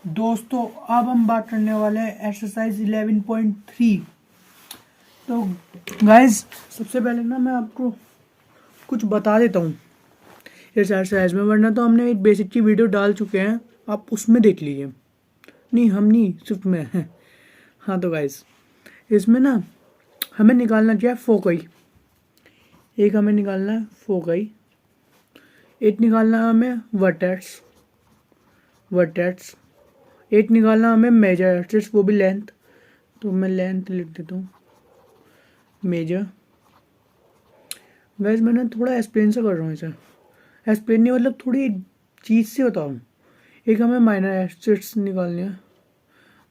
दोस्तों अब हम बात करने वाले हैं एक्सरसाइज 11.3। तो गाइस सबसे पहले ना मैं आपको कुछ बता देता हूँ इस एक्सरसाइज में, वरना तो हमने एक बेसिक की वीडियो डाल चुके हैं, आप उसमें देख लीजिए। नहीं हम नहीं, सिर्फ मैं है। हाँ तो गाइस इसमें ना हमें निकालना क्या है, फोकई। एक हमें निकालना है फोकई, एक निकालना है हमें वर्टेक्स वर्टेक्स, एक निकालना हमें मेजर एक्सिस, वो भी लेंथ। तो मैं लेंथ लिख देता हूँ मेजर। वैसे मैं ना थोड़ा एक्सप्लेन से कर रहा हूँ इसे, एक्सप्लेन नहीं मतलब थोड़ी चीज़ से बताऊँ। एक हमें माइनर एक्सिस निकालनी है,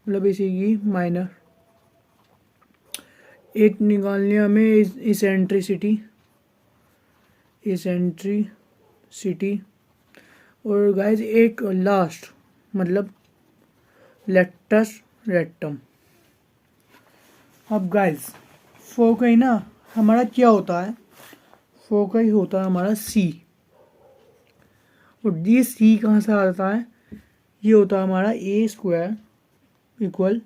मतलब इसी की माइनर। एक निकालनी है हमें इसेंट्रिसिटी इसेंट्रिसिटी। और गाइज एक लास्ट मतलब लेक्टस रेक्टम। अब गाइज फोकई ना हमारा क्या होता है, फोकई होता है हमारा सी। और ये सी कहाँ से आता है, ये होता है हमारा A square equal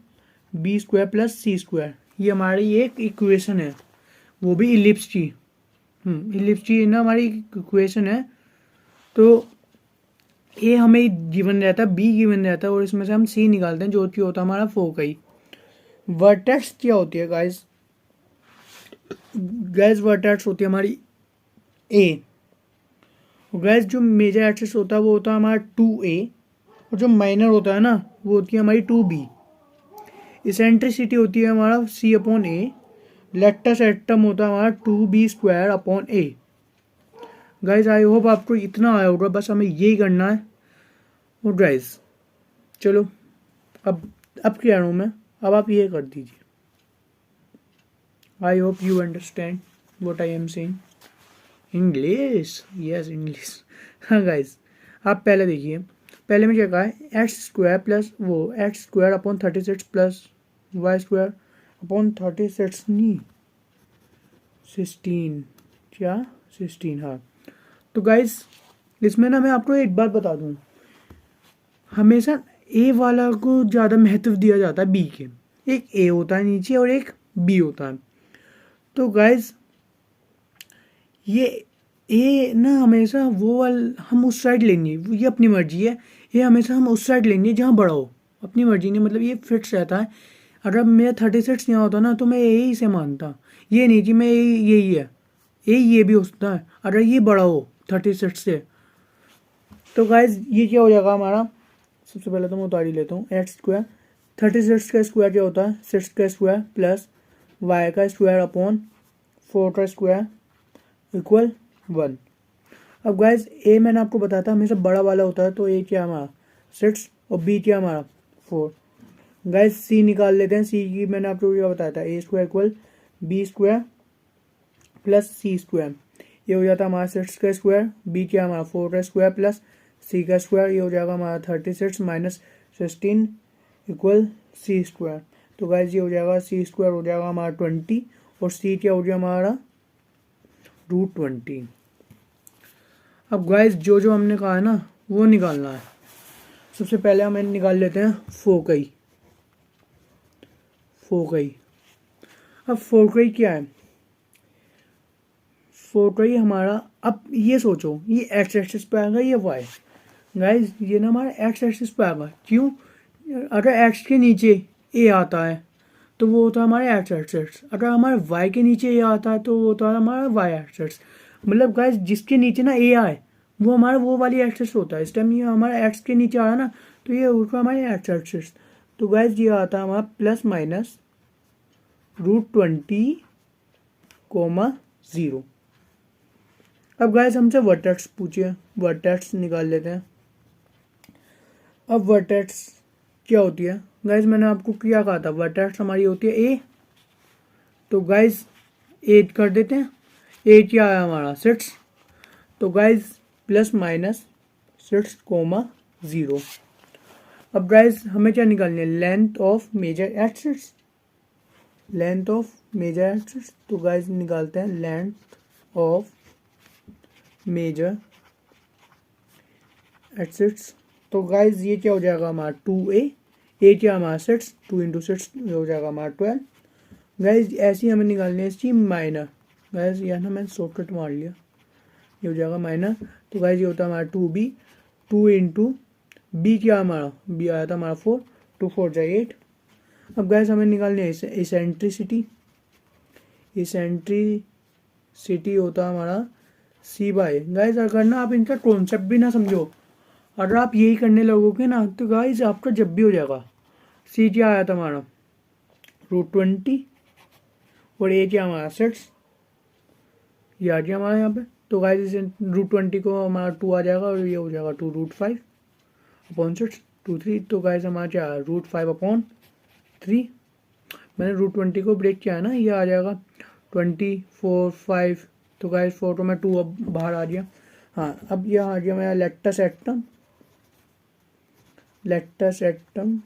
B square plus C square. ये हमारी एक इक्वेशन है, वो भी इलिप्स की। इलिप्स की ना हमारी इक्वेशन है। तो ए हमें गिवन रहता है, बी गिवन रहता है, और इसमें से हम सी निकालते हैं जो कि होता है हमारा फोकई। वर्टेक्स क्या होती है गाइस, वर्टेक्स होती है हमारी ए। गैस जो मेजर एक्सिस होता है वो होता है हमारा 2a, और जो माइनर होता है ना वो होती है हमारी 2b। इसेंट्रिसिटी होती है हमारा c अपॉन ए। लेक्टस एटम होता है हमारा 2b square upon A. Guys I hope आपको इतना आया होगा, बस हमें यही करना है। और गाइज चलो अब क्या करूँ मैं, अब आप ये कर दीजिए। I hope you understand what I am saying. English, yes English. हाँ गाइज आप पहले देखिए, पहले में क्या कहा है, एक्स स्क्वायर प्लस वो X square upon 36 plus Y square upon 36 नहीं 16, क्या 16। हाँ तो गाइज इसमें ना मैं आपको एक बात बता दूँ, हमेशा ए वाला को ज़्यादा महत्व दिया जाता है बी के। एक ए होता है नीचे और एक बी होता है। तो गाइज ये ए ना हमेशा वो वाला हम उस साइड लेंगे, ये अपनी मर्जी है। ये हमेशा हम उस साइड लेंगे जहाँ बड़ा हो, अपनी मर्जी नहीं, मतलब ये फिक्स रहता है। अगर मेरा 36 यहाँ होता ना तो मैं यही से मानता, ये नहीं कि मैं यही है, ये भी हो सकता है अगर ये बड़ा हो 36 से। तो गाइज ये क्या हो जाएगा हमारा, सबसे पहले तो मैं उतार ही लेता हूँ। एक्स स्क्वायर 36 का स्क्वायर क्या होता है 6 का स्क्वायर प्लस वाई का स्क्वायर अपॉन 4 का स्क्वायर इक्वल 1। अब गाइज ए मैंने आपको बताया था हमेशा बड़ा वाला होता है, तो ए क्या हमारा 6 और बी क्या हमारा 4। गाइज सी निकाल लेते हैं। सी की मैंने आपको क्या बताया था, A square equal B square plus C square. ये हो जाता है हमारा 6 का स्क्वायर, बी क्या हमारा 4 का स्क्वायर प्लस सी का स्क्वायर। ये हो जाएगा हमारा 36 माइनस 16 इक्वल सी स्क्वायर। तो गाइज ये हो जाएगा सी स्क्वायर हो जाएगा हमारा 20, और सी क्या हो जाएगा हमारा √20। अब गाइस जो हमने कहा है ना वो निकालना है। सबसे पहले हम निकाल लेते हैं फोकई। अब फोकई क्या है, फोकई हमारा, अब ये सोचो ये एक्स एक्सिस पे आएगा ये वाई। गाइस ये ना हमारा एक्स एक्सिस पे आएगा, क्यों, अगर एक्स के नीचे ए आता है तो वो होता है हमारा एक्स एक्सिस, अगर हमारे वाई के नीचे ए आता है तो वो होता है हमारा वाई एक्सिस। मतलब गाइस जिसके नीचे ना ए आए वो हमारा वो वाली एक्सिस होता है। इस टाइम ये हमारा एक्स के नीचे आ रहा है ना, तो ये होगा हमारे एक्स एक्सिस। तो गाइस ये आता है हमारा प्लस माइनस √20, 0। अब गाइस हमसे वर्टेक्स पूछिए, वर्टेक्स निकाल लेते हैं। अब वर्टेक्स क्या होती है गाइस, मैंने आपको क्या कहा था, वर्टेक्स हमारी होती है ए। तो गाइस 8 कर देते हैं, ए क्या है हमारा 6। तो गाइस प्लस माइनस 6, 0। अब गाइस हमें क्या निकालनी है, length of major axis, length of major axis. तो गाइस निकालते हैं लेंथ ऑफ मेजर एक्सिस तो गाइज ये क्या हो जाएगा हमारा 2a क्या हमारा 6, 2 इंटू 6 हो जाएगा हमारा 12। गाइज ऐसे ही हमें निकालनी है इसकी माइनर। गाइज यह ना मैंने शॉर्टकट मार लिया, ये हो जाएगा माइनर। तो गाइज ये होता है हमारा 2b, 2 इंटू बी क्या हमारा बी आया था हमारा 4, 2 4 जाए 8। अब गाइज हमें निकालनी है इसेंट्रिसिटी। इसेंट्रिसिटी होता है हमारा सी बाय। गाइज अगर ना आप इनका कॉन्सेप्ट भी ना समझो, अगर आप यही करने लगोगे ना तो गाइज आपका जब भी हो जाएगा। सी क्या आया था हमारा √20 और ए क्या हमारा 6, ये आ गया हमारा यहाँ पे। तो गाइज इसे √20 को हमारा 2 आ जाएगा और ये हो जाएगा 2 √5 अपॉन 6 2 3। तो गाइज हमारा क्या √5/3। मैंने √20 को ब्रेक किया है ना, ये आ जाएगा 24 5। तो गाइज 4 तो मैं 2 अब बाहर आ गया। हाँ अब यह आ गया मेरा लेक्टस एक्टम। लेक्टस एक्टम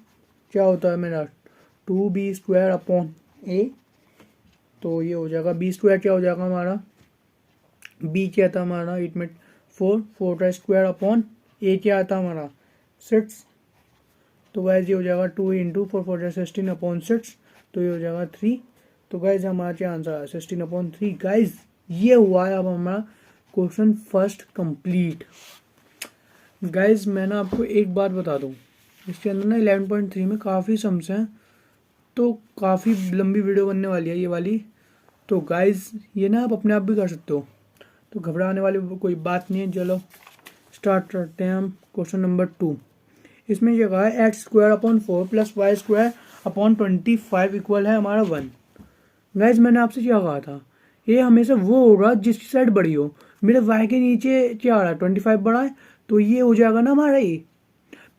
क्या होता है मेरा 2b² तो ये हो जाएगा b² क्या हो जाएगा हमारा b क्या था हमारा 8 में 4 4² a क्या आता हमारा 6। तो गाइज ये हो जाएगा 2 इंटू 4 4 16/6। तो ये हो जाएगा 3। तो गाइज हमारा क्या आंसर है 16/3। गाइज ये हुआ है अब हमारा क्वेश्चन फर्स्ट कंप्लीट। गाइज मैं ना आपको एक बात बता दूं, इसके अंदर ना 11.3 में काफ़ी सम्स हैं, तो काफ़ी लंबी वीडियो बनने वाली है ये वाली। तो गाइज ये ना आप अपने आप भी कर सकते हो, तो घबराने वाली कोई बात नहीं है। चलो स्टार्ट करते हैं हम क्वेश्चन नंबर 2। इसमें ये कहा है x² / 4 + y² / 25 है हमारा 1। गाइज मैंने आपसे क्या कहा था, ये हमेशा वो होगा जिसकी साइड बड़ी हो। मेरे y के नीचे क्या आ रहा है 25 बड़ा है, तो ये हो जाएगा ना हमारा a।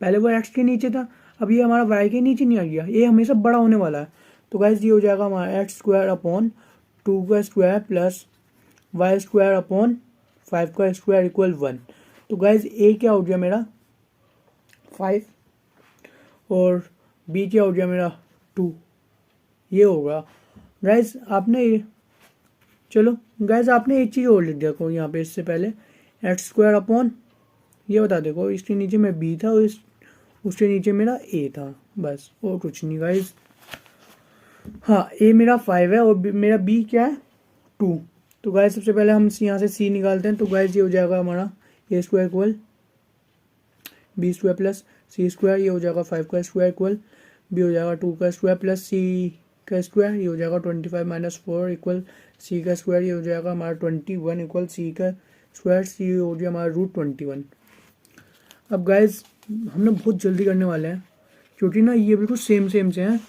पहले वो x के नीचे था, अब ये हमारा y के नीचे नहीं आ गया, ये हमेशा बड़ा होने वाला है। तो गाइज ये हो जाएगा हमारा x² / 2² + y² / 5² = 1। तो गाइज a क्या हो गया मेरा 5 और b क्या हो गया मेरा 2, ये होगा। गाइज आपने चलो गाइज आपने एक चीज़ और लिख दिया को यहाँ पे इससे पहले x² ये बता देखो, इसके नीचे में b था और उसके नीचे मेरा a था, बस और कुछ नहीं गाइज। हाँ a मेरा 5 है और मेरा b क्या है 2। तो गाइज सबसे पहले हम यहाँ से c निकालते हैं। तो गाइज ये हो जाएगा हमारा a² = b² + c², ये हो जाएगा 5² b हो जाएगा 2² + c², ये हो जाएगा 25 - 4 = c², ये हो जाएगा हमारा 21 = c², c हो गया हमारा √21। अब गाइज हम ना बहुत जल्दी करने वाले हैं, क्योंकि ना ये बिल्कुल सेम से हैं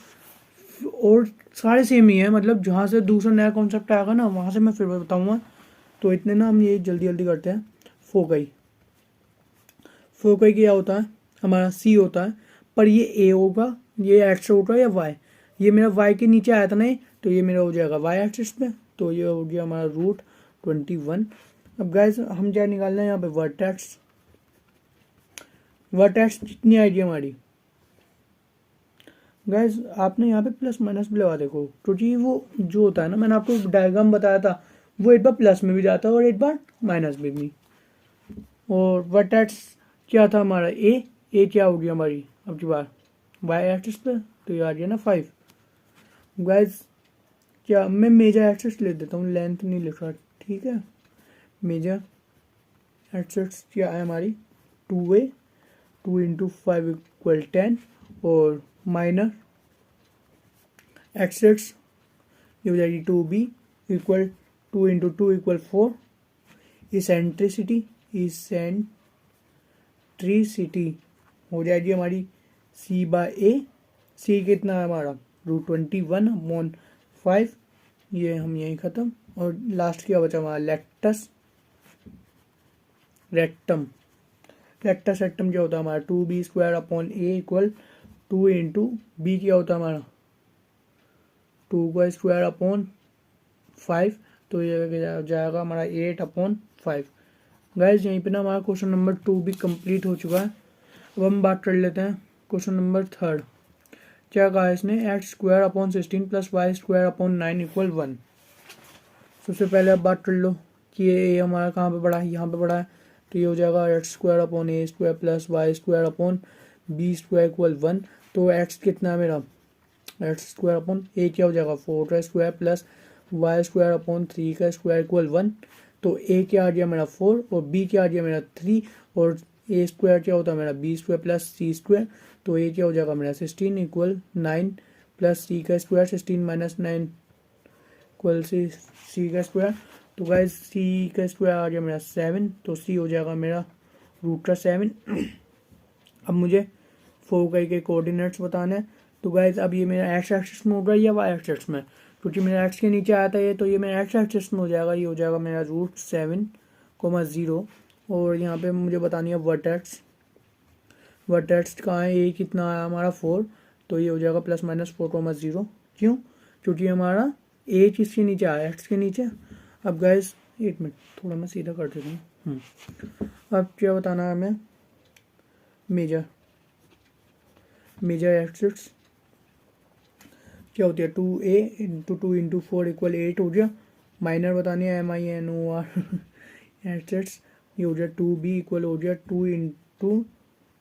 और सारे सेम ही हैं। मतलब जहाँ से दूसरा नया कॉन्सेप्ट आएगा ना वहाँ से मैं फिर बताऊँगा। तो इतने ना हम ये जल्दी जल्दी करते हैं। फोकई क्या होता है हमारा सी होता है, पर ये ए होगा, ये एक्स होगा या वाई। ये मेरा वाई के नीचे आया था नहीं, तो ये मेरा हो जाएगा वाई एक्सिस पे। तो ये हो गया हमारा √21। अब गाइस हम क्या निकालना है यहाँ पे वर्टेक्स कितनी आएगी हमारी। गाइस आपने यहाँ पे प्लस माइनस भी लगा देखो, क्योंकि वो जो होता है ना मैंने आपको डायग्राम बताया था, वो एक बार प्लस में भी जाता है और एक बार माइनस में भी। और वर्टेक्स क्या था हमारा ए क्या होगी हमारी अब की बार वाई एक्सिस पे, तो ये आ गया ना 5। गाइस क्या मैं मेजर एक्सिस ले देता हूँ, लेंथ नहीं लिख रहा, ठीक है। मेजर एक्सिस क्या है हमारी 2a, 2 × 5 = 10 और माइनर एक्सिस ये हो जाएगी 2b = 2 × 2 = 4। इसेंट्रिसिटी हो जाएगी हमारी c/a। c कितना है हमारा √21/5। ये हम यहीं ख़त्म। और लास्ट क्या बचा हमारा रेक्टम क्या होता है हमारा 2b² / a = 2 × b क्या होता है हमारा 2² / 5। तो ये जाएगा हमारा 8/5। गाइज यहीं पे ना हमारा क्वेश्चन नंबर 2 भी कंप्लीट हो चुका है। अब हम बात कर लेते हैं क्वेश्चन नंबर 3। क्या कहा है इसने x² / 16 + y² / 9 = 1। सबसे पहले अब बात कर लो कि ये हमारा कहाँ पे बड़ा है, यहाँ पे बड़ा है। तो तो ये हो जाएगा x square upon A square plus Y square upon B square equal 1। तो एक्स कितना है मेरा, एक्स स्क्वायर अपॉन ए क्या हो जाएगा 4 का square plus Y square upon 3 का स्क्वायर इक्वल 1। तो ए क्या आ गया मेरा 4 और बी क्या आ गया मेरा 3 और ए स्क्वायर क्या होता है मेरा B square plus C square. तो ए क्या हो जाएगा मेरा 16 इक्वल 9 प्लस सी का स्क्वायर 16 माइनस 9 इक्वल सी का स्क्वायर। तो गाइस सी का स्क्वायर आ गया मेरा 7, तो सी हो जाएगा मेरा रूट का 7। अब मुझे फोकस के कोऑर्डिनेट्स बताना है। तो गाइस अब ये मेरा एक्स एक्सिस में होगा या वाई एक्सिस में, क्योंकि मेरा एक्स के नीचे आता है तो ये मेरा एक्स एक्सिस में हो जाएगा। ये हो जाएगा मेरा √7,0 और यहाँ पे मुझे बतानी है वर्टेक्स। वर्टेक्स कहाँ है, ए कितना आया हमारा 4, तो ये हो जाएगा +-4,0। क्यों, क्योंकि हमारा ए किसके नीचे आया, एक्स के नीचे। अब गाइस एक मिनट थोड़ा मैं सीधा कर देता हूँ। अब क्या बताना है हमें, मेजर एक्सिस क्या होती है 2a × 2 × 4 = 8 हो गया। माइनर बतानी है MINOR एक्सिस, ये हो गया 2b इक्वल हो गया 2 ×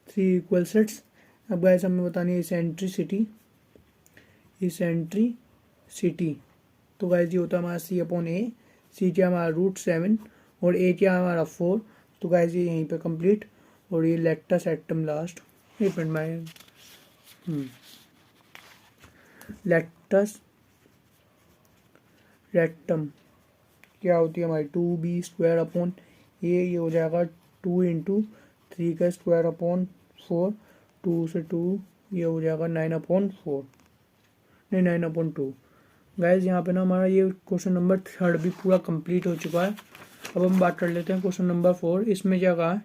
3 = 6। अब गाइस हमें बतानी है इसेंट्रिसिटी। तो गाइस ये होता है हमारा C/A, सी क्या हमारा √7 और ए क्या हमारा 4। तो गाइस ये यहीं पे कंप्लीट। और ये लेक्टस एक्टम लास्ट, एक मिनट में लेक्टस रेक्टम क्या होती है हमारी 2b² अपॉन ये हो जाएगा 2 × 3 का स्क्वायर अपॉन 4, 2 से 2 ये हो जाएगा 9/4, नहीं 9/2। गाइज यहाँ पे ना हमारा ये क्वेश्चन नंबर 3 भी पूरा कंप्लीट हो चुका है। अब हम बात कर लेते हैं क्वेश्चन नंबर 4। इसमें क्या कहा है,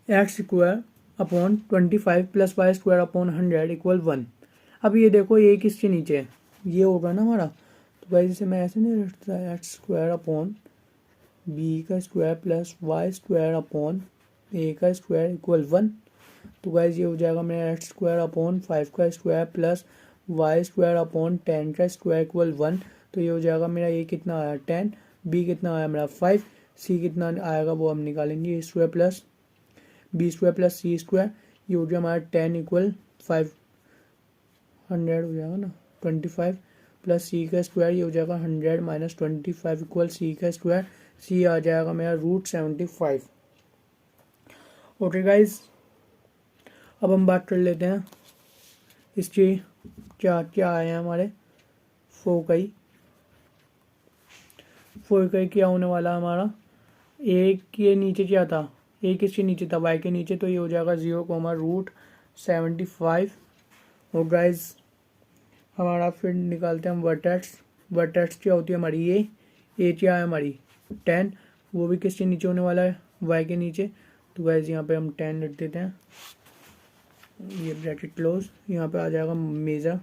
x² अपॉन 25 + y² अपॉन 100 = 1। अब ये देखो ये किसके नीचे है, ये होगा ना हमारा। तो गाइज इसे मैं ऐसे नहीं रखता, x² upon b² plus y² upon a² = 1। तो गाइज ये हो जाएगा मेरा x² upon 5² plus y² upon 10² = 1। तो ये हो जाएगा मेरा ए कितना आया 10, बी कितना आया मेरा 5, सी कितना आएगा वो हम निकालेंगे a² plus b² plus c²। ये हो गया हमारा 10 = 500 हो जाएगा ना 25 प्लस सी का स्क्वायर, ये हो जाएगा 100 माइनस 25 इक्वल सी का स्क्वायर। सी आ जाएगा मेरा √75। ओके गाइज, अब हम बात कर लेते हैं इसके क्या क्या आए हैं हमारे फोकई क्या होने वाला हमारा। ए के नीचे क्या था, ए किसके नीचे था, वाई के नीचे। तो ये हो जाएगा 0,75। और गाइज हमारा फिर निकालते हैं हम वर्टेक्स क्या होती है हमारी ए क्या है हमारी 10, वो भी किसके नीचे होने वाला है, वाई के नीचे। तो गाइज यहाँ पे हम 10 लिख देते हैं, ये ब्रैकेट क्लोज। यहाँ पे आ जाएगा मेजर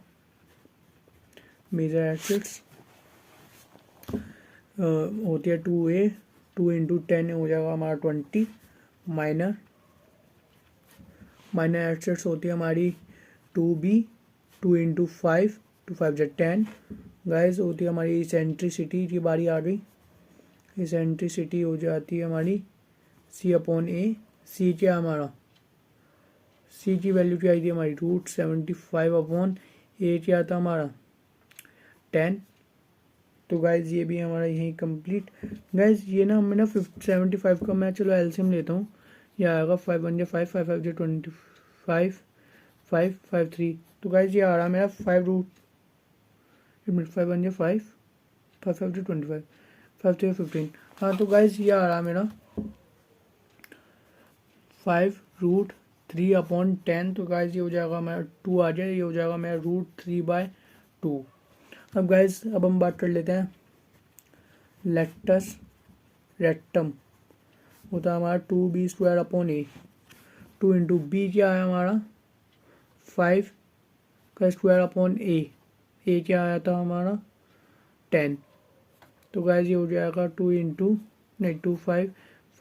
एक्सिस होती है 2a, 2 × 10 हो जाएगा हमारा 20। माइनर एक्सिस होती है हमारी 2b, 2 × 5, 2 5 = 10। गाइस होती है हमारी इसेंट्रिसिटी की बारी आ गई। इसेंट्रिसिटी हो जाती है हमारी C/A। सी क्या हमारा, सी की वैल्यू क्या आई थी हमारी √75 अपॉन ए क्या था हमारा 10। तो गाइज ये भी हमारा यही कंप्लीट। गाइज ये ना हमें ना 75 का मैं चलो एलसीएम लेता हूँ, यह आएगा 5 × 5, 5 5 = 25, 5 5 3। तो गाइज ये आ रहा है मेरा 5 √ 5 × 5, 5 5 = 25, 5 3 15। हाँ तो गाइज ये आ रहा है मेरा 5√3 अपॉन 10। तो गाइज ये हो जाएगा मेरा 2 आ जाए, ये हो जाएगा मेरा √3/2। अब गाइज अब हम बात कर लेते हैं लेक्टस रेक्टम होता है हमारा 2b² अपॉन ए। 2 × b क्या है हमारा 5 का स्क्वायर अपॉन ए क्या आया था हमारा 10। तो गाइज ये हो जाएगा 2 ×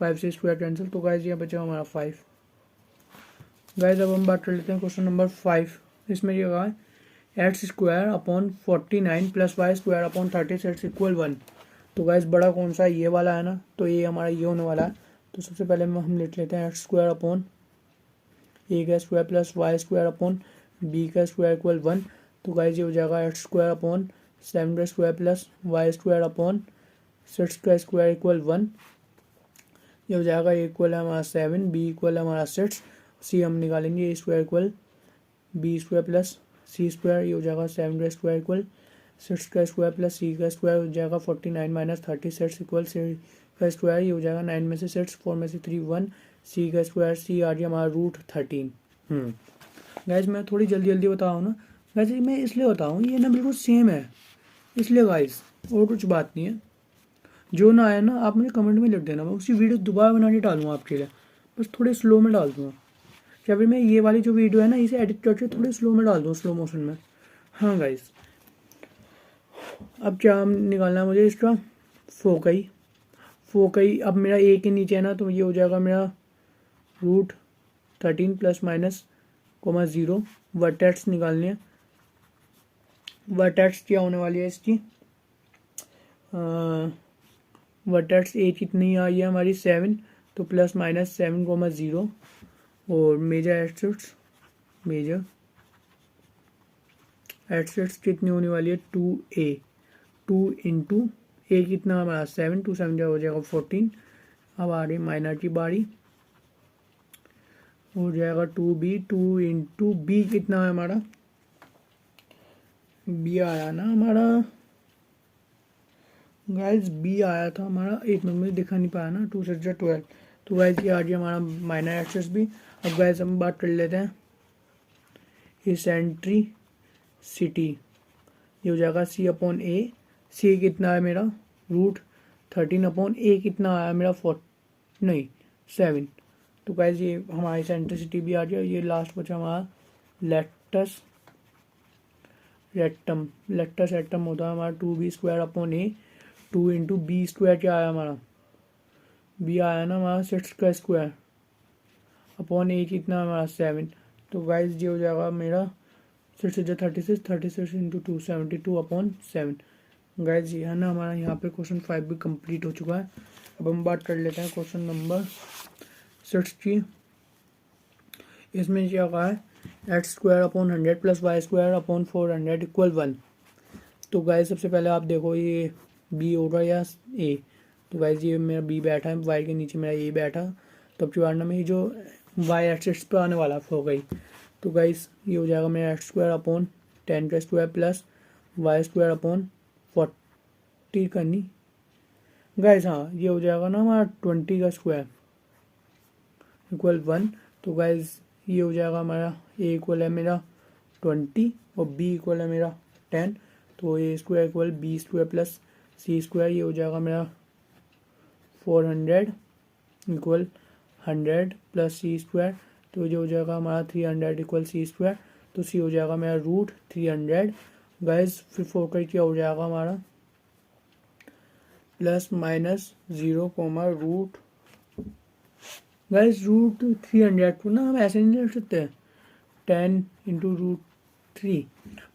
5 से स्क्वायर कैंसिल। तो गाइज ये बचा हमारा 5। गाइज अब हम बात कर लेते हैं क्वेश्चन नंबर 5। इसमें ये कहा है x² अपॉन 49 + y² अपॉन 36 = 1। तो गाइज बड़ा कौन सा ये वाला है ना, तो ये हमारा ये होने वाला है तो सबसे पहले हम लिख लेते हैं एक्स स्क्वायर अपॉन ए का square plus Y square upon B का स्क्वायर इक्वल 1। तो गाइस ये हो जाएगा एक्स स्क्वायर अपॉन 7 का square plus Y square upon 6 का स्क्वायर इक्वल 1। ये हो जाएगा ए इक्वल है हमारा 7, बी इक्वल है हमारा 6, सी हम निकालेंगे A square equal B square plus C square. ये हो जाएगा 7 का स्क्वायर इक्वल 6 का स्क्वायर प्लस सी का स्क्वायर हो जाएगा 49 माइनस 30 6 इक्वल सी का स्क्वायर। ये हो जाएगा 9 में से 6, 4 में से 3 1, सी का स्क्वायर, सी आ गया हमारा √13। गाइज मैं थोड़ी जल्दी जल्दी बता रहा हूँ ना गाइज, मैं इसलिए बताऊँ ये ना बिल्कुल सेम है इसलिए गाइज, और कुछ बात नहीं है। जो ना आया ना आप मुझे कमेंट में लिख देना, मैं उसी वीडियो दोबारा बना के डालूँगा आपके लिए, बस थोड़े स्लो में डाल दूँगा। या फिर मैं ये वाली जो वीडियो है ना इसे एडिट करके थोड़े स्लो में डाल दूँ, स्लो मोशन में। हाँ गाइज, अब क्या निकालना है मुझे इसका फोकई। अब मेरा ए के नीचे है ना, तो ये हो जाएगा मेरा √13 प्लस माइनस (0). वर्टेक्स निकालनी है। वर्टेक्स क्या होने वाली है इसकी, वर्टेक्स ए कितनी आई है हमारी 7, तो प्लस माइनस 7, 0। और मेजर एडसेट्स कितनी होने वाली है 2a, 2 इंटू ए कितना हमारा 7, 2 7 हो जाएगा 14। अब आ रही माइनर की बारी, हो जाएगा 2b, 2 इंटू बी कितना है हमारा, बी आया ना हमारा गाइज, बी आया था हमारा, एक मिनट में दिखा नहीं पाया ना, 2 6 12। तो गाइज ये आ गया हमारा माइनर एडसेट्स भी। अब गाइज हम बात कर लेते हैं इसेंट्रिसिटी। ये हो जाएगा सी अपॉन ए, सी कितना है मेरा √13 अपॉन ए कितना आया मेरा 7। तो गाइज ये हमारी इसेंट्रिसिटी भी आ गया। ये लास्ट बचा हमारा लेक्टस एटम होता है हमारा 2b स्क्वायर अपॉन ए, 2 इंटू बी स्क्वायर क्या आया हमारा, बी आया ना हमारा 6 का स्क्वायर अपॉन ए कितना हमारा 7। तो गाइज ये हो जाएगा मेरा 6 36 इंटू 2 72 अपॉन 7। गाइज ये है ना हमारा यहाँ पे क्वेश्चन 5 भी कंप्लीट हो चुका है। अब हम बात कर लेते हैं क्वेश्चन नंबर 6 की। इसमें क्या कहा है, x square upon 100 plus Y square upon 400 equal 1। तो गाइज सबसे पहले आप देखो ये बी होगा या ए। तो गाइज ये मेरा बी बैठा है, वाई के नीचे मेरा ए बैठा, तो अब चिवाड़ना में ही जो वाई एक्सिस पे आने वाला हो गई। तो गाइज ये हो जाएगा मेरा एक्स स्क्वायर अपॉन 10 का square plus Y square upon 40 करनी गाइज। हाँ ये हो जाएगा ना हमारा 20 का स्क्वायर इक्वल 1। तो गाइज ये हो जाएगा हमारा ए इक्वल है मेरा 20 और बी इक्वल है मेरा 10। तो A square equal B square plus C square. ये हो जाएगा मेरा 400 इक्वल 100 प्लस सी स्क्वायर। तो ये हो जाएगा हमारा 300 इक्वल सी स्क्वायर। तो सी हो जाएगा मेरा √300। गाइज फिर फोकर क्या हो जाएगा हमारा प्लस माइनस 0, रूट। गाइज √300 को ना हम ऐसे नहीं लिख सकते, 10 इंटू √3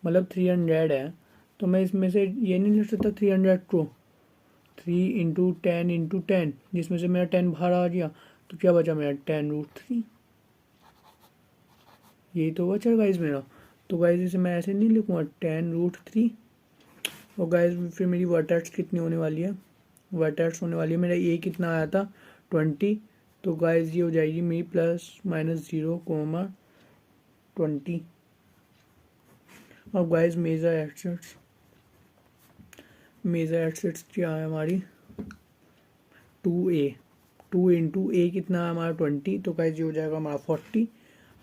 मतलब 300 है, तो मैं इसमें से ये नहीं लिख सकता 300 को 3 इंटू 10 जिसमें से मेरा 10 बाहर आ गया, तो क्या बचा मेरा 10√3, यही तो बचा गाइज मेरा। तो गाइज इसे मैं ऐसे नहीं लिखूँगा 10√3। और गाइज फिर मेरी वर्टेक्स कितनी होने वाली है, वर्टेक्स होने वाली है मेरा ए कितना आया था 20। तो गाइज ये हो जाएगी मेरी प्लस माइनस 0, 20। अब गाइज मेजर एडसेट्स क्या है हमारी 2a, 2 इंटू ए कितना है हमारा 20। तो गाइज ये हो जाएगा हमारा 40।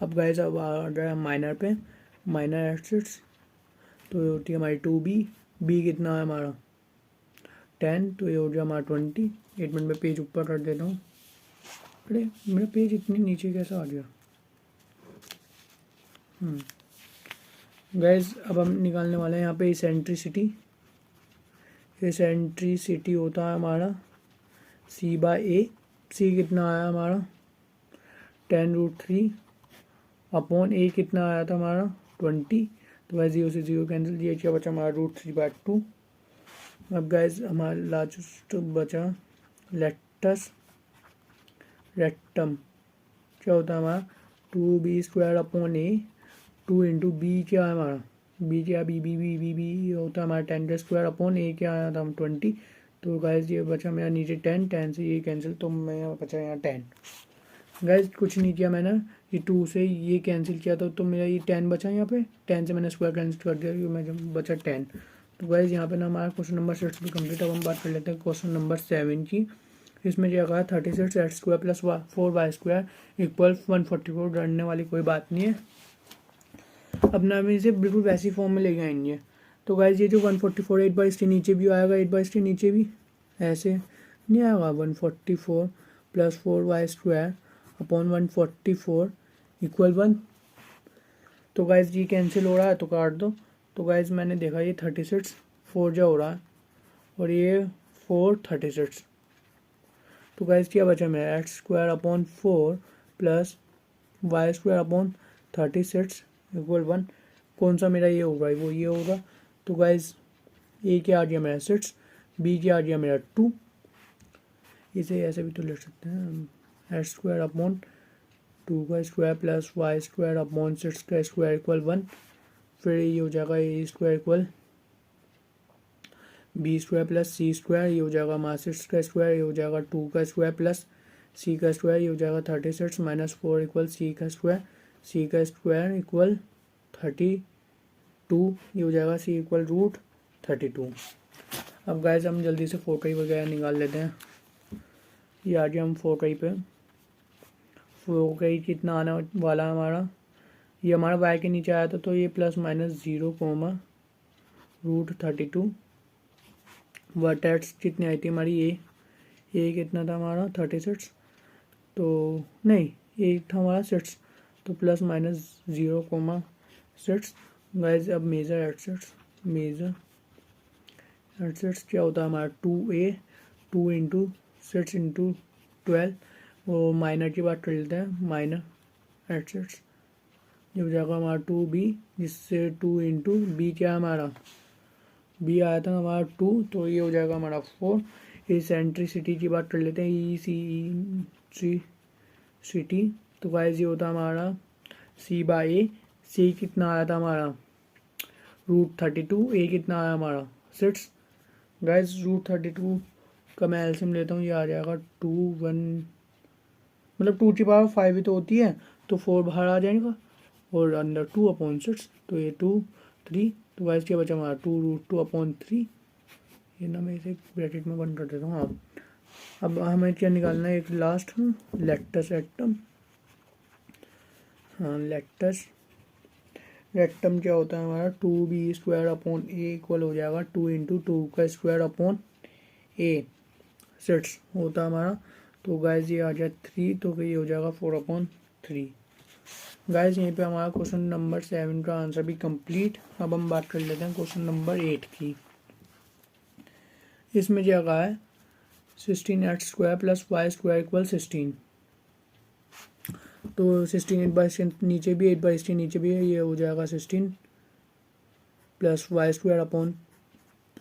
अब गाइज अब आ रहा है माइनर पे, माइनर एडसेट्स। तो ये होती है हमारी 2b, बी कितना है हमारा 10। तो ये हो जाएगा हमारा 20। 1 मिनट में पेज ऊपर कर देता हूँ। अरे मेरा पेज इतने नीचे कैसा आ गया। गाइज अब हम निकालने वाले हैं यहाँ पे इसेंट्रिसिटी होता है हमारा c/a। सी कितना आया हमारा 10√3 अपॉन ए कितना आया था हमारा 20। तो गाइज 0 से 0 कैंसिल, ये क्या बचा हमारा √3/2। अब गाइज हमारा लास्ट बचा लेक्टस रेक्टम क्या होता है हमारा 2b² अपॉन ए 2 इंटू बी क्या है हमारा बी क्या B B B B B होता है हमारा 10² अपॉन ए क्या आया था हम 20। तो गाइज ये बचा मेरा नीचे 10 से ये कैंसिल, तो मेरा बचा यहाँ 10। गाइज कुछ नहीं किया मैंने, ये 2 से ये कैंसिल किया तो मेरा ये 10 बचा यहाँ पे, 10 से मैंने स्क्वायर कैंसिल कर दिया, ये मैं बचा 10। तो गाइज यहाँ पे ना हमारा क्वेश्चन नंबर 6 भी कंप्लीट। अब हम बात कर लेते हैं क्वेश्चन नंबर 7 की। इसमें क्या कहा 36x² प्लस 4y² इक्वल 144, डरने वाली कोई बात नहीं है। अब ना हम इसे बिल्कुल वैसी फॉर्म में लेके आएंगे। तो गाइज ये जो 144 8/3 नीचे भी आएगा, 8/3 नीचे भी ऐसे नहीं आएगा। 144 प्लस 4y² अपॉन 144 इक्वल 1। तो गाइज ये कैंसिल हो रहा है तो काट दो। तो गाइज मैंने देखा ये 36 4 जा हो रहा है और ये 4 36। तो गाइज क्या बचा मेरा x² upon 4 plus y² upon 36 equal 1। कौन सा मेरा ये होगा, वो ये होगा। तो गाइज ए क्या आ गया मेरा 6, बी क्या आ गया मेरा 2। इसे ऐसे भी तो लिख सकते हैं x² अपॉन 2 का स्क्वायर प्लस y² अपॉन 6 का स्क्वायर इक्वल 1। फिर ये हो जाएगा a² equal b² plus c², ये हो जाएगा हमारा 6 का स्क्वायर, ये हो जाएगा 2 का स्क्वायर प्लस c का स्क्वायर, ये हो जाएगा 36 माइनस 4 इक्वल c का स्क्वायर, c का स्क्वायर इक्वल 32, ये हो जाएगा c इक्वल √32। अब गाइस हम जल्दी से 4 कई वगैरह निकाल लेते हैं। ये आ गया हम 4 कई पे। 4 कई कितना आने वाला है हमारा, ये हमारा y के नीचे आया था तो ये प्लस माइनस 0 √32। वर्टेक्स कितनी आई थी हमारी ए कितना था हमारा 36, तो नहीं ए था हमारा 6, तो प्लस माइनस 0,6। गाइज अब मेजर एट 6 क्या होता है हमारा 2a 2 इंटू 6 इंटू 12। वो माइनर की बात कर लेते हैं, माइनर एट 6 ये हो जाएगा हमारा 2b, जिससे 2 इंटू बी क्या है हमारा बी आया था हमारा 2, तो ये हो जाएगा हमारा 4। इसेंट्रिसिटी की बात कर लेते हैं, इसेंट्रिसिटी। तो गाइस ये होता हमारा c/a। c कितना आया था हमारा √32, a कितना आया हमारा 6। गाइस √32 का मैं एलसीएम लेता हूँ, ये आ जाएगा 2 1 मतलब 2 की पावर 5 ही तो होती है, तो 4 बाहर आ जाएगा और अंदर 2/6, तो ये 2 3। तो गाइस क्या बचा हमारा 2√2/3। ये ना मैं इसे ब्रैकेट में बंद कर देता हूँ। हाँ अब हमें क्या निकालना है, एक लास्ट लेक्टस रेक्टम। हाँ लेक्टस रेक्टम क्या होता है हमारा 2b² अपॉन ए इक्वल हो जाएगा 2 इंटू 2 का स्क्वायर अपॉन ए 6 होता है हमारा। तो गाइस ये आ जाए 3, तो ये हो जाएगा 4/3। गाइस यहीं पे हमारा क्वेश्चन नंबर 7 का आंसर भी कंप्लीट। अब हम बात कर लेते हैं क्वेश्चन नंबर 8 की। इसमें क्या कहा है 16x² प्लस y² इक्वल 16। तो 16 8/16 नीचे भी 8/16 नीचे भी है, ये हो जाएगा 16 प्लस y² अपॉन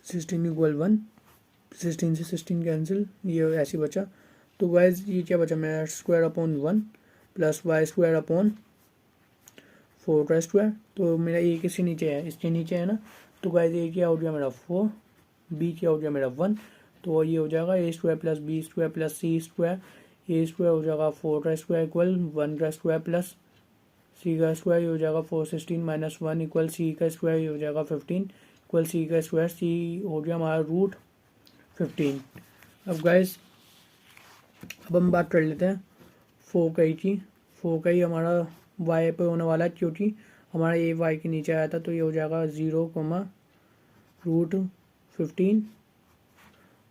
16 इक्वल 1। 16 से 16 कैंसिल, ये ऐसे बचा। तो गाइस ये क्या बचा मेरा x² upon 1 plus y² upon 4 का स्क्वायर। तो मेरा ए किसके नीचे है, इसके नीचे है ना। तो गाइस ए क्या हो गया मेरा 4, बी क्या हो गया मेरा 1, तो ये हो जाएगा a² plus b² plus c²। a² हो जाएगा 4 का स्क्वायर इक्वल 1 का स्क्वायर प्लस c का स्क्वायर, ये हो जाएगा 416 माइनस 1 इक्वल c का स्क्वायर, ये हो जाएगा 15 इक्वल c का स्क्वायर। c हो गया हमारा √15। अब गाइस अब हम बात कर लेते हैं 4 कई की। 4 कई हमारा y पे होने वाला है, क्योंकि हमारा a y के नीचे आया था, तो ये हो जाएगा 0,√15।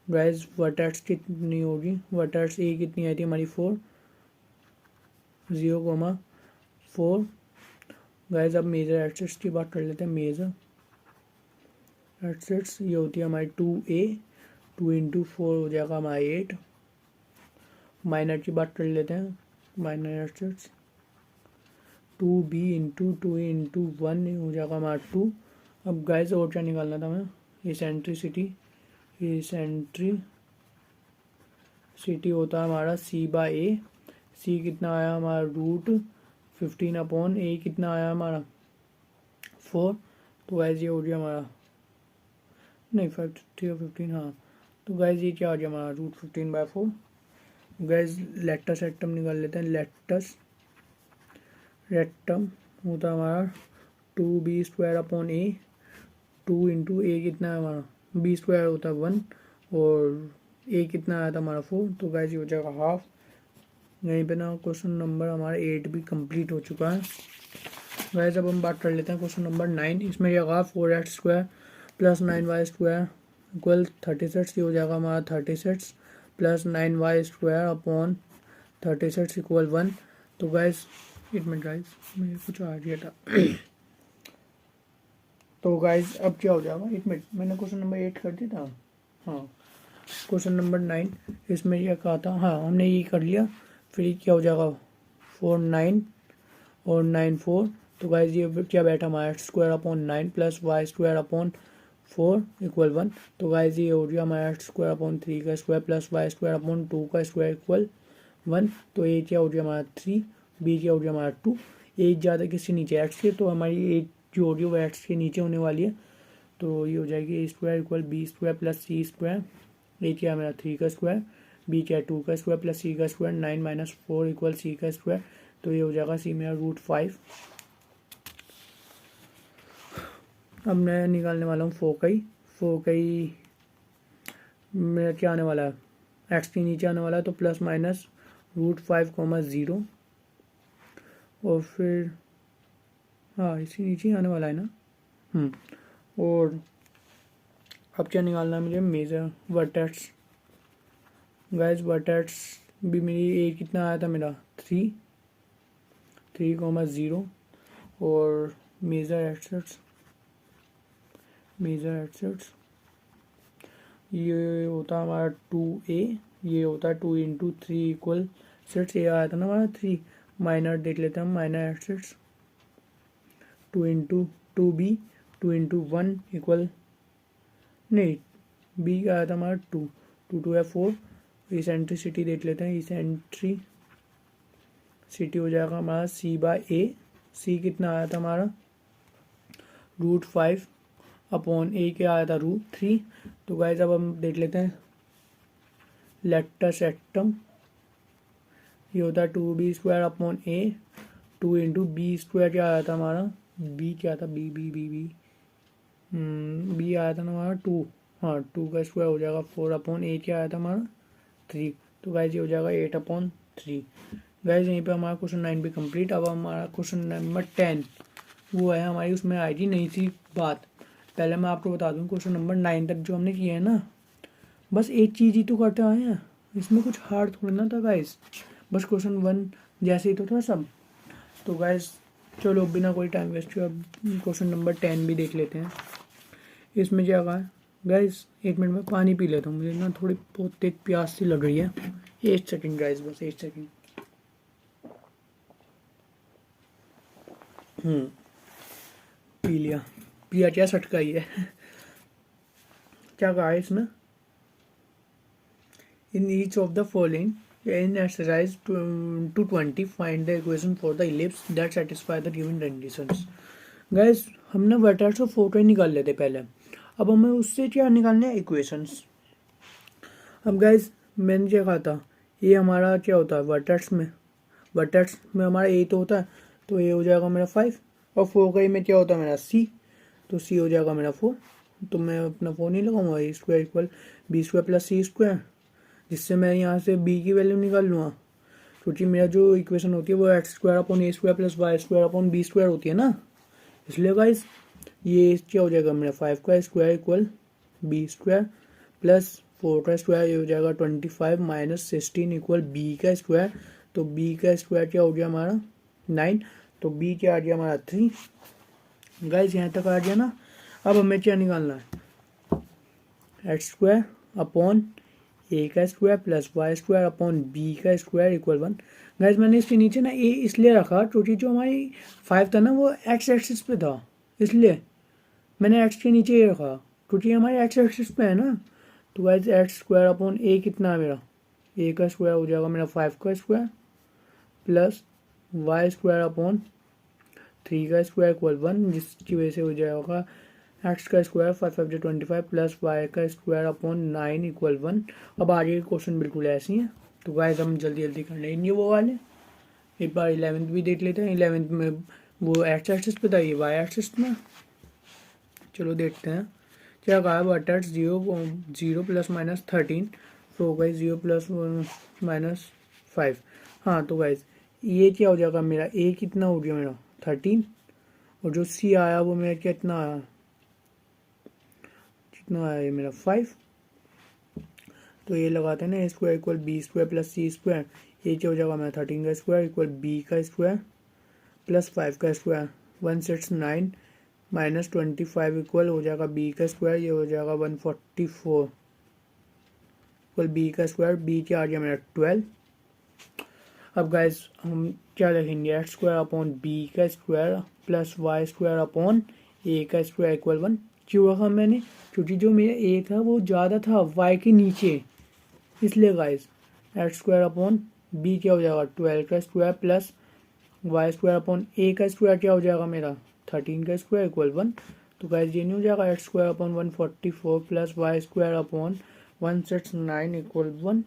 गाइस वर्टेक्स कितनी होगी, वर्टेक्स ए कितनी आई थी हमारी 4, 0,4। गाइस अब मेजर एक्सिस की बात कर लेते हैं। मेजर एक्सिस ये होती है हमारी 2a 2 इंटू 4 हो जाएगा हमारा 8। माइनर की बात कर लेते हैं। Minor axis 2b into 2 into 1 हो जाएगा हमारा 2। अब गाइस और क्या निकालना था हमें, इसेंट्रिसिटी होता है हमारा c/a। सी कितना आया हमारा रूट 15 अपॉन ए कितना आया हमारा 4। तो गाइज ये हो गया हमारा, नहीं 5 और 15, हाँ। तो गाइज ये क्या हो गया हमारा रूट 15/4। गाइज लेटस रेक्टम निकाल लेते हैं। लेटस रेक्टम होता है हमारा 2b² अपॉन ए, 2 इंटू ए कितना है हमारा b² होता है 1 और ए कितना आया था हमारा 4। तो गाइज ये हो जाएगा हाफ। यहीं पे ना क्वेश्चन नंबर हमारा 8 भी कंप्लीट हो चुका है। गाइज अब हम बात कर लेते हैं क्वेश्चन नंबर 9। इसमें क्या होगा 4x² प्लस 9y² इक्वल 36। ये हो जाएगा हमारा 36 प्लस 9y² अपॉन 36 इक्वल 1। तो गाइज एक मिनट गाइज, मुझे कुछ आ गया था। तो गाइज अब क्या हो जाएगा, एक मिनट, मैंने क्वेश्चन नंबर 8 कर दिया था। हाँ, क्वेश्चन नंबर 9 इसमें यह कहा था, हाँ हमने ये कर लिया। फिर क्या हो जाएगा 4 9 और 9 4। तो गाइज ये क्या बैठा हमारा x² upon 9 plus y² upon 4 equal 1। तो गाइज ये हो गया हमारा x² अपॉन 3 का स्क्वायर प्लस y² अपॉन 2 का स्क्वायर इक्वल 1। तो ए क्या हो गया हमारा 3, बी क्या हो गया हमारा 2। एज ज़्यादा किससे नीचे एक्स के, तो हमारी एज जो होगी वो एक्स के नीचे होने वाली है। तो ये हो जाएगी a² equal b² plus c²। ए क्या है मेरा 3 का स्क्वायर, बी क्या है 2 का स्क्वायर प्लस सी का स्क्वायर, 9 - 4 इक्वल सी का स्क्वायर। तो ये हो जाएगा सी मेरा रूट 5। अब मैं निकालने वाला हूँ फोकई मेरा क्या आने वाला है, एक्स के नीचे आने वाला है। तो प्लस माइनस रूट 5, 0 और फिर हाँ इसी नीचे आने वाला है ना। और अब क्या निकालना है मुझे, मेजर वर्टेक्स। गाइस वर्टेक्स भी मेरी ए कितना आया था मेरा 3, 0 और मेजर एक्सेट्स ये होता है हमारा 2a, ये होता है 2 इंटू 3 इक्वल 6। ए आया था ना हमारा 3, माइनर देख लेते हैं हम, minor axis 2 into 2b, 2 into 1 equal, नहीं b का आया था हमारा 2, 2 2 है 4। इसेंट्रिसिटी देख लेते हैं, इसेंट्रिसिटी हो जाएगा हमारा c/a। c कितना आया था हमारा रूट 5 अपॉन ए क्या आया था रूट 3। तो गाइस अब हम देख लेते हैं लेटस रेक्टम, ये होता है 2b² अपॉन ए, 2 इंटू b² क्या आया था हमारा, b क्या था, b आया था ना हमारा 2, हाँ 2 का स्क्वायर हो जाएगा 4 अपॉन ए क्या आया था हमारा 3। तो गाइस ये हो जाएगा 8/3। गाइस यहीं पे हमारा क्वेश्चन 9 भी कंप्लीट। अब हमारा क्वेश्चन नंबर 10 वो है हमारी, उसमें आएगी नई सी बात। पहले मैं आपको बता दूं क्वेश्चन नंबर 9 तक जो हमने किया है ना, बस एक चीज़ ही तो करते आए हैं, इसमें कुछ हार्ड थोड़ा ना था गाइस, बस क्वेश्चन 1 जैसे ही तो था सब। तो गाइस चलो बिना कोई टाइम वेस्ट किए अब क्वेश्चन नंबर 10 भी देख लेते हैं। इसमें क्या कहा है गाइस, एक मिनट में पानी पी लेता हूँ, मुझे ना थोड़ी बहुत तेज प्यास सी लग रही है। 1 सेकेंड गाइस, बस 1 सेकेंड। पी लिया, पिया क्या सटका ही है। क्या कहा है इसमें, in each of the following in exercise 220 find the equation for the ellipse that satisfy the given conditions। Guys हमने वर्टेक्स और फोकस निकाल लेते पहले, अब हमें उससे क्या निकालने हैं इक्वेशंस। अब गाइस मैंने क्या कहा था, ये हमारा क्या होता है वर्टेक्स में हमारा ए तो होता है, तो ये हो जाएगा मेरा 5 और फोकस में क्या होता है मेरा सी, तो सी हो जाएगा मेरा 4। तो मैं अपना 4 नहीं लगाऊंगा, a² equal b² plus c², जिससे मैं यहाँ से b की वैल्यू निकाल लूँगा, क्योंकि मेरा जो इक्वेशन होती है वो x² upon a² plus y² upon b² होती है ना। इसलिए गाइस ये क्या हो जाएगा मेरा 5 का स्क्वायर इक्वल b² प्लस 4 का स्क्वायर, ये हो जाएगा 25 माइनस 16 इक्वल b का स्क्वायर। तो b का स्क्वायर क्या हो गया हमारा 9, तो b क्या आ गया हमारा 3। गाइस यहाँ तक आ गया ना। अब हमें क्या निकालना है, x² अपॉन ए का square plus y² upon B का स्क्वायर इक्वल 1। गाइस मैंने इसके नीचे ना ए इसलिए रखा क्योंकि जो हमारी 5 था ना वो x एक्सिस पे था, इसलिए मैंने x के नीचे ए रखा क्योंकि हमारे x एक्सिस पे है ना। तो गाइस x² अपॉन ए कितना है मेरा, ए का स्क्वायर हो जाएगा मेरा 5 का square plus Y square upon 3 का स्क्वायर इक्वल 1, जिसकी वजह से हो जाएगा एक्स का स्क्वायर 5 5 जो 25 प्लस वाई का स्क्वायर अपॉन 9 इक्वल 1। अब आगे के क्वेश्चन बिल्कुल ऐसे ही हैं। तो गाइस हम जल्दी जल्दी कर लेंगे वो वाले। एक बार 11th भी देख लेते हैं। 11th में वो एक्स एक्सिस पे था, ये वाई एक्सिस में। चलो देखते हैं क्या कहा। बट एट 0 प्लस माइनस 13, तो गाइस 0 प्लस माइनस 5। हाँ तो गाइस ये क्या हो जाएगा मेरा, ए कितना हो गया मेरा 13, और जो सी आया वो मेरा कितना आया, कितना आया ये मेरा 5। तो ये लगाते हैं ना, A square equal B square plus C square. ये क्या हो जाएगा मेरा 13 का स्क्वायर इक्वल बी का स्क्वायर प्लस 5 का स्क्वायर, 1 6 9 माइनस 25 इक्वल हो जाएगा बी का स्क्वायर, ये हो जाएगा 144 इक्वल बी का स्क्वायर। बी क्या आ गया मेरा 12। अब गाइस हम क्या लिखेंगे, एक्स स्क्वायर अपॉन बी का square plus Y square upon A का स्क्वायर इक्वल 1। क्यों रखा मैंने, क्योंकि जो मेरा ए था वो ज़्यादा था वाई के नीचे, इसलिए guys X square upon B क्या हो जाएगा 12 का square plus Y square upon A का स्क्वायर क्या हो जाएगा मेरा 13 का स्क्वायर इक्वल 1। तो गाइस ये नहीं हो जाएगा x square upon 144 plus Y square upon 169 equal 1।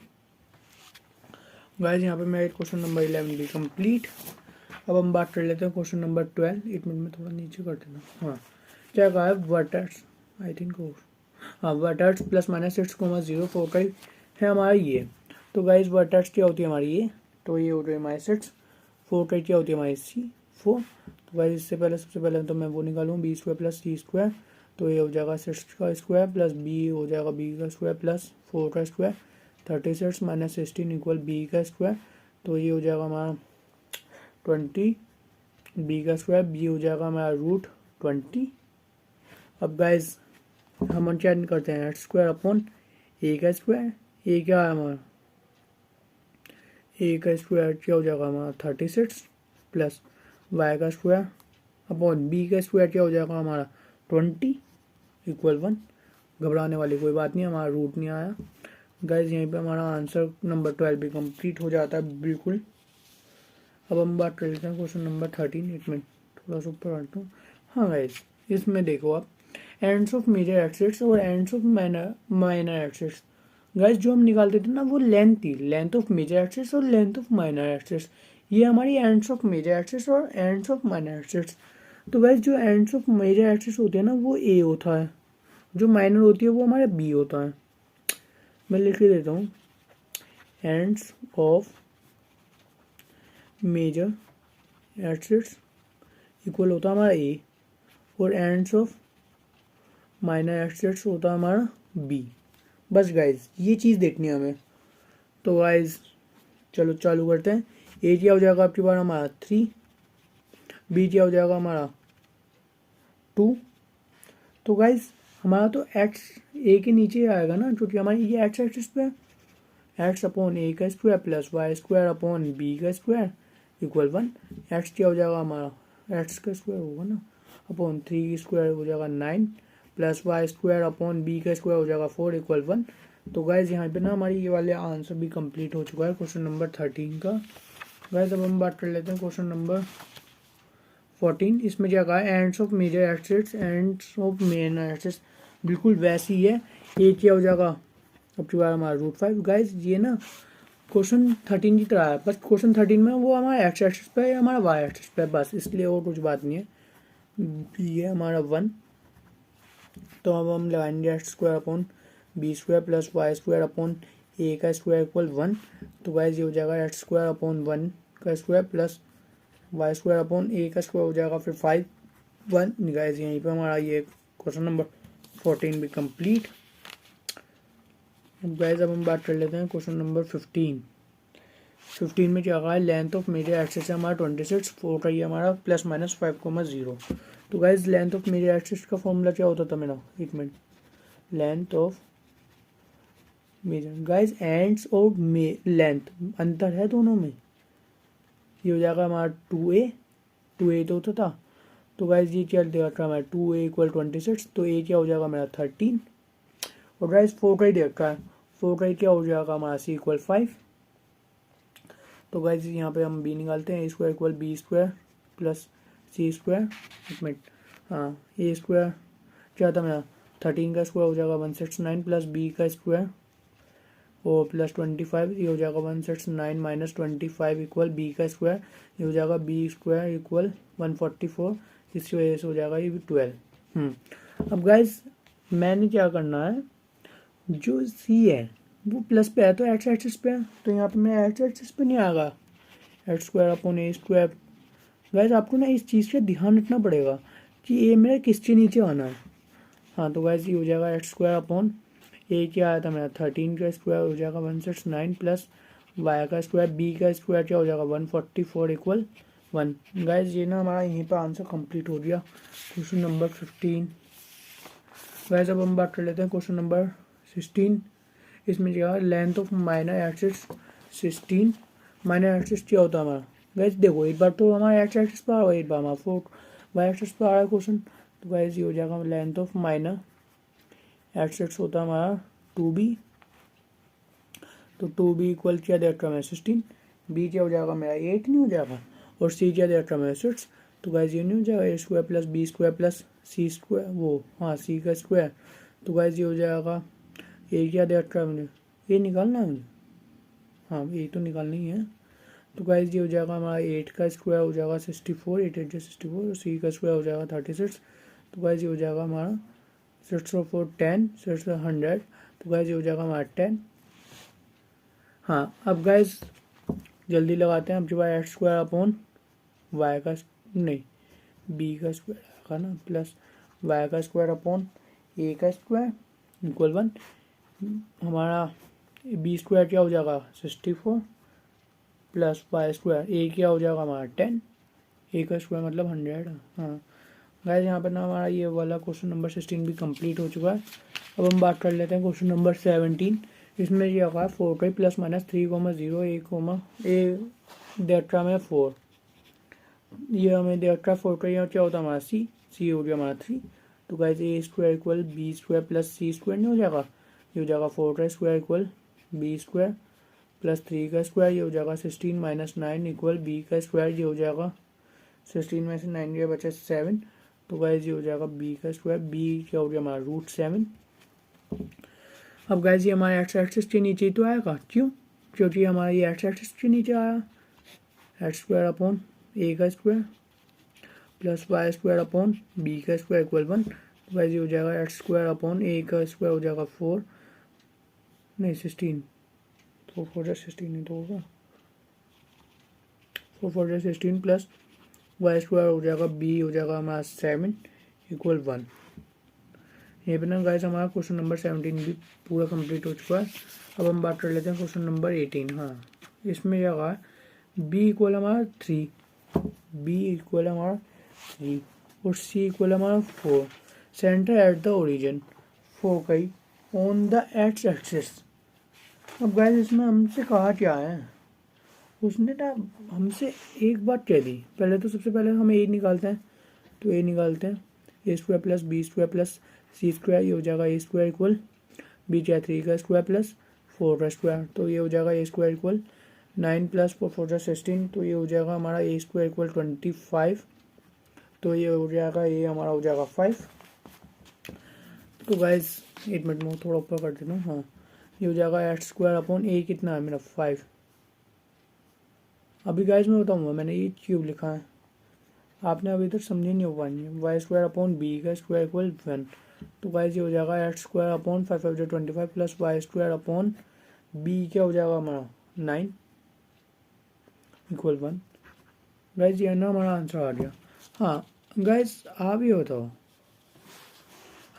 Guys यहाँ पे मेरा क्वेश्चन नंबर 11 भी कंप्लीट। अब हम बात कर लेते हैं क्वेश्चन नंबर 12। 1 मिनट में थोड़ा नीचे कर देना। हाँ क्या कहा है, वर्टेक्स आई थिंक हो, हाँ वर्टेक्स प्लस माइनस 6,0 फोकल है हमारा ये। तो गाइस वर्टेक्स क्या होती है हमारी ये, तो ये हो रही है हमारी 6, फोकल क्या होती है हमारी C4। तो गाइस इससे पहले सबसे पहले तो मैं वो निकालूँ B square plus C square, तो ये हो जाएगा 6 का स्क्वायर प्लस बी हो जाएगा बी का स्क्वायर प्लस 4 का स्क्वायर, 36 माइनस 16 इक्वल बी का स्क्वायर। तो ये हो जाएगा हमारा 20 बी का स्क्वायर, बी हो जाएगा हमारा रूट 20। अब गाइस हम क्या करते हैं, एक्स स्क्वायर अपॉन ए का स्क्वायर, ए क्या है हमारा, ए का स्क्वायर क्या हो जाएगा हमारा 36 प्लस वाई का स्क्वायर अपॉन बी का स्क्वायर क्या हो जाएगा हमारा 20 इक्वल 1। घबराने वाली कोई बात नहीं, हमारा रूट नहीं आया। गाइज यहीं पे हमारा आंसर नंबर 12 भी कंप्लीट हो जाता है बिल्कुल। अब हम बात कर लेते हैं क्वेश्चन नंबर 13। 1 मिनट थोड़ा सा ऊपर हटता हूँ। हाँ गाइज इसमें देखो आप, एंड्स ऑफ मेजर एक्सिस और ends of minor axis. Guys जो हम निकालते थे ना वो लेंथ थी, लेंथ ऑफ मेजर एक्सिस और लेंथ ऑफ माइनर एक्सिस। ये हमारी एंड्स ऑफ मेजर एक्सिस और एंड्स ऑफ माइनर एक्सिस। तो गाइज जो एंड्स ऑफ मेजर एक्सिस होते हैं ना वो ए होता है, जो माइनर होती है वो हमारा बी होता है। मैं लिख के देता हूँ, ends of major axis equal होता है हमारा ए, और एंड्स ऑफ माइनर एक्सिस होता है हमारा बी। बस गाइज ये चीज़ देखनी है हमें। तो गाइज चलो चालू करते हैं। ए क्या हो जाएगा आपके पास हमारा 3, बी क्या हो जाएगा हमारा 2। तो गाइज हमारा तो एक्स ए के नीचे आएगा ना, क्योंकि हमारी ये एक्स एक्सिस पे है। एक्स अपॉन ए का square plus Y square upon B का स्क्वायर इक्वल 1। एक्स क्या हो जाएगा हमारा, एक्स का स्क्वायर होगा ना, अपॉन 3 स्क्वायर हो जाएगा 9 plus Y square upon B का स्क्वायर हो जाएगा 4 इक्वल 1। तो गाइज यहाँ पे ना हमारी ये वाले आंसर भी कंप्लीट हो चुका है क्वेश्चन नंबर 13 का। गाइज अब हम बात कर लेते हैं क्वेश्चन नंबर 14। इसमें क्या कहा है, ends of major axis ends of minor axis बिल्कुल वैसी ही है। ए क्या हो जाएगा अब की बार हमारा रूट 5। गाइज ये ना क्वेश्चन 13 की तरह है, बस क्वेश्चन 13 में वो हमारा एक्स एक्सिस पे है, हमारा वाई एक्सिस पे है, बस इसलिए और कुछ बात नहीं है। ये हमारा 1, तो अब हम लगाएंगे X square upon B square plus Y square upon A का स्क्वायर इक्वल 1। तो गाइज ये हो जाएगा एक्स स्क्वायर अपॉन 1 का square plus Y square upon A का स्क्वायर हो जाएगा फिर 5 1। गाइज यहीं पे हमारा ये क्वेश्चन नंबर 14 भी कंप्लीट। गाइज अब हम बात कर लेते हैं क्वेश्चन नंबर 15। 15 में क्या कहा है, लेंथ ऑफ मेजर एक्सिस है हमारा 26, 4 का ये हमारा प्लस माइनस 5,0। तो guys length of major axis का फॉर्मूला क्या होता था मेरा, 1 minute, length of major guys ends of length अंतर है दोनों में, ये हो जाएगा हमारा 2a तो होता था। तो गाइज ये क्या दे रखा है हमारा 2a इक्वल 26, तो a क्या हो जाएगा मेरा 13, और गाइज 4 का ही दे रखा है, 4 का ही क्या हो जाएगा हमारा c इक्वल 5। तो गाइज यहाँ पे हम बी निकालते हैं, A square equal B square plus C square, एक मिनट, हाँ ए स्क्वायर क्या था मेरा 13 का स्क्वायर हो जाएगा 169 प्लस बी का स्क्वायर ओ प्लस 25, ये हो जाएगा 169 माइनस 25 इक्वल बी का स्क्वायर, ये हो जाएगा बी स्क्वायर इक्वल 144, इसकी वजह से हो जाएगा ये 12। अब गाइज मैंने क्या करना है, जो सी है वो प्लस पे है तो एक्स एक्सिस पे है, तो यहाँ पे मैं एक्स एक्सिस पे नहीं आएगा, x square upon A square. Guys आपको ना इस चीज़ का ध्यान रखना पड़ेगा कि ए मेरा किसके नीचे आना है। हाँ तो गाइज ये हो जाएगा एक्स स्क्वायर अपॉन ए क्या आया था मेरा 13 का स्क्वायर हो जाएगा 169 प्लस वाई का स्क्वायर, बी का स्क्वायर क्या हो जाएगा 144 इक्वल 1। गाइज ये ना हमारा यहीं पर आंसर कंप्लीट हो गया, क्वेश्चन नंबर 15। गाइज अब हम बात कर लेते हैं क्वेश्चन नंबर 16। इसमें क्या है, length of minor axis 16, minor axis क्या होता है हमारा। गाइज देखो एक बार तो हमारा एक्स एक्सिस पर आ रहा है, एक बार हमारा फोर वाई एक्सिस पर आ रहा है क्वेश्चन, तो गाइज ये हो जाएगा लेंथ ऑफ माइनर एक्सिस होता है हमारा 2b, तो 2b इक्वल क्या दे रखा है 16, b क्या हो जाएगा मेरा 8 नहीं हो जाएगा, और c क्या दे रखा है 6, तो गाइज ये नहीं हो जाएगा A square plus B square plus C square वो हाँ सी का स्क्वायर, तो गाइज ये हो जाएगा ए क्या दे रखा है मुझे, ये निकालना है मुझे, हाँ ये तो निकालना ही है। तो गाइज ये हो जाएगा हमारा 8 का स्क्वायर हो जाएगा 64, 8 8 64, और सी का स्क्वायर हो जाएगा 36, तो गाइज ये हो जाएगा हमारा 6 4 10 6 100, तो गाइज ये हो जाएगा हमारा 10। हाँ अब गाइज जल्दी लगाते हैं, अब जो एक्स स्क्वायर अपॉन वाई का नहीं बी का स्क्वायर आएगा ना प्लस वाई का स्क्वायर अपॉन ए का स्क्वायर इक्वल 1, हमारा बी स्क्वायर क्या हो जाएगा 64 प्लस वाई स्क्वायर ए क्या हो जाएगा हमारा 10, ए का स्क्वायर मतलब 100। हाँ गाइस यहाँ पर ना हमारा ये वाला क्वेश्चन नंबर 16 भी कंप्लीट हो चुका है। अब हम बात कर लेते हैं क्वेश्चन नंबर 17। इसमें ये होगा 4 प्लस माइनस 3,0 ए डेल्टा में 4, ये हमें डेल्टा 4 यहाँ क्या होता है हमारा सी हो गया हमारा 3, तो guys A square equal B square plus C square नहीं हो जाएगा, ये हो जाएगा 4 square equal B square plus 3 का स्क्वायर, ये हो जाएगा 16 माइनस 9 इक्वल बी का स्क्वायर, ये हो जाएगा 16 में से 9 गया बचा 7, तो गाइज ये हो जाएगा बी का स्क्वायर, बी क्या हो गया हमारा √7। अब गाइज ये हमारे एक्स एक्सिस के नीचे ही तो आएगा, क्यों, क्योंकि हमारा ये एक्स एक्सिस के नीचे आया, एक्स स्क्वायर अपॉन ए का square plus Y square upon B का स्क्वायर इक्वल 1, तो गाइज ये हो जाएगा एक्स स्क्वायर अपॉन ए का स्क्वायर हो जाएगा 4 नहीं 16, तो 4 16 नहीं तो होगा 4 16 प्लस वाई स्क्वायर हो जाएगा बी हो जाएगा हमारा 7 इक्वल 1। ये पे ना गाइस हमारा क्वेश्चन नंबर 17 भी पूरा कंप्लीट हो चुका है। अब हम बात कर लेते हैं क्वेश्चन नंबर 18। हाँ इसमें क्या कहा बी इक्वल हमारा 3, बी इक्वल हमारा 3 और सी इक्वल हमारा 4, centre at the origin foci on the X axis. अब गाइस इसमें हमसे कहा क्या है, उसने ना हमसे एक बात कह दी, पहले तो सबसे पहले हम ए निकालते हैं, तो ए निकालते हैं A square plus B square plus C square, ये हो जाएगा ए स्क्वायर इक्वल बी क्या 3 का स्क्वायर प्लस 4 का स्क्वायर, तो ये हो जाएगा ए स्क्वायर इक्वल 9 प्लस 4 16, तो ये हो जाएगा हमारा ए स्क्वायर इक्वल 25, तो ये हो जाएगा ये हमारा हो जाएगा 5। तो गाइज 1 मिनट में थोड़ा ऊपर कर देता हूँ, हाँ ये हो जाएगा एक्स स्क्वायर अपॉन ए कितना है मेरा 5। अभी गाइज मैं बताऊँगा मैंने ये क्यूब लिखा है, आपने अभी तक समझे नहीं हो पाएंगे, वाई स्क्वायर अपॉन बी का स्क्वायर इक्वल 1, तो गाइज ये हो जाएगा x square upon 5 5 25 plus Y square upon B क्या हो जाएगा हमारा 9 इक्वल 1। गाइज ये ना हमारा आंसर आ गया। हाँ गाइज आप ये बताओ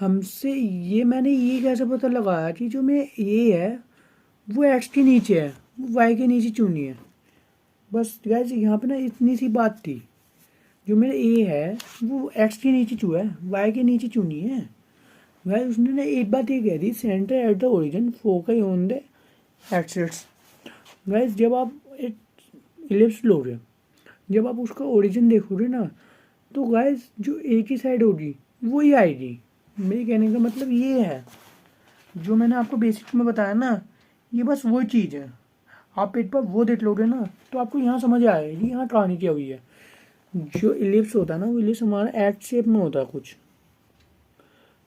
हमसे ये मैंने ये कैसे पता लगाया कि जो मैं ये है वो एक्स के नीचे है, वो वाई के नीचे क्यों नहीं है। बस गाइज यहाँ पे ना इतनी सी बात थी, जो मेरा ए है वो एक्स के नीचे क्यों है, वाई के नीचे क्यों नहीं है। गाइज उसने ना एक बात ये कह the centre at the origin focus on the axis. Guys जब आप एक इलिप्स लोगे, जब आप उसका ओरिजिन देखोगे ना, तो गाइज जो ए की साइड होगी वही आएगी। मेरे कहने का मतलब ये है, जो मैंने आपको बेसिक्स में बताया ना, ये बस वो चीज़ है। आप पेज पर वो देख लोगे ना तो आपको यहाँ समझ आएगी यहाँ कहानी क्या हुई है। जो इलिप्स होता है ना, वो इलिप्स हमारा एच शेप में होता है कुछ,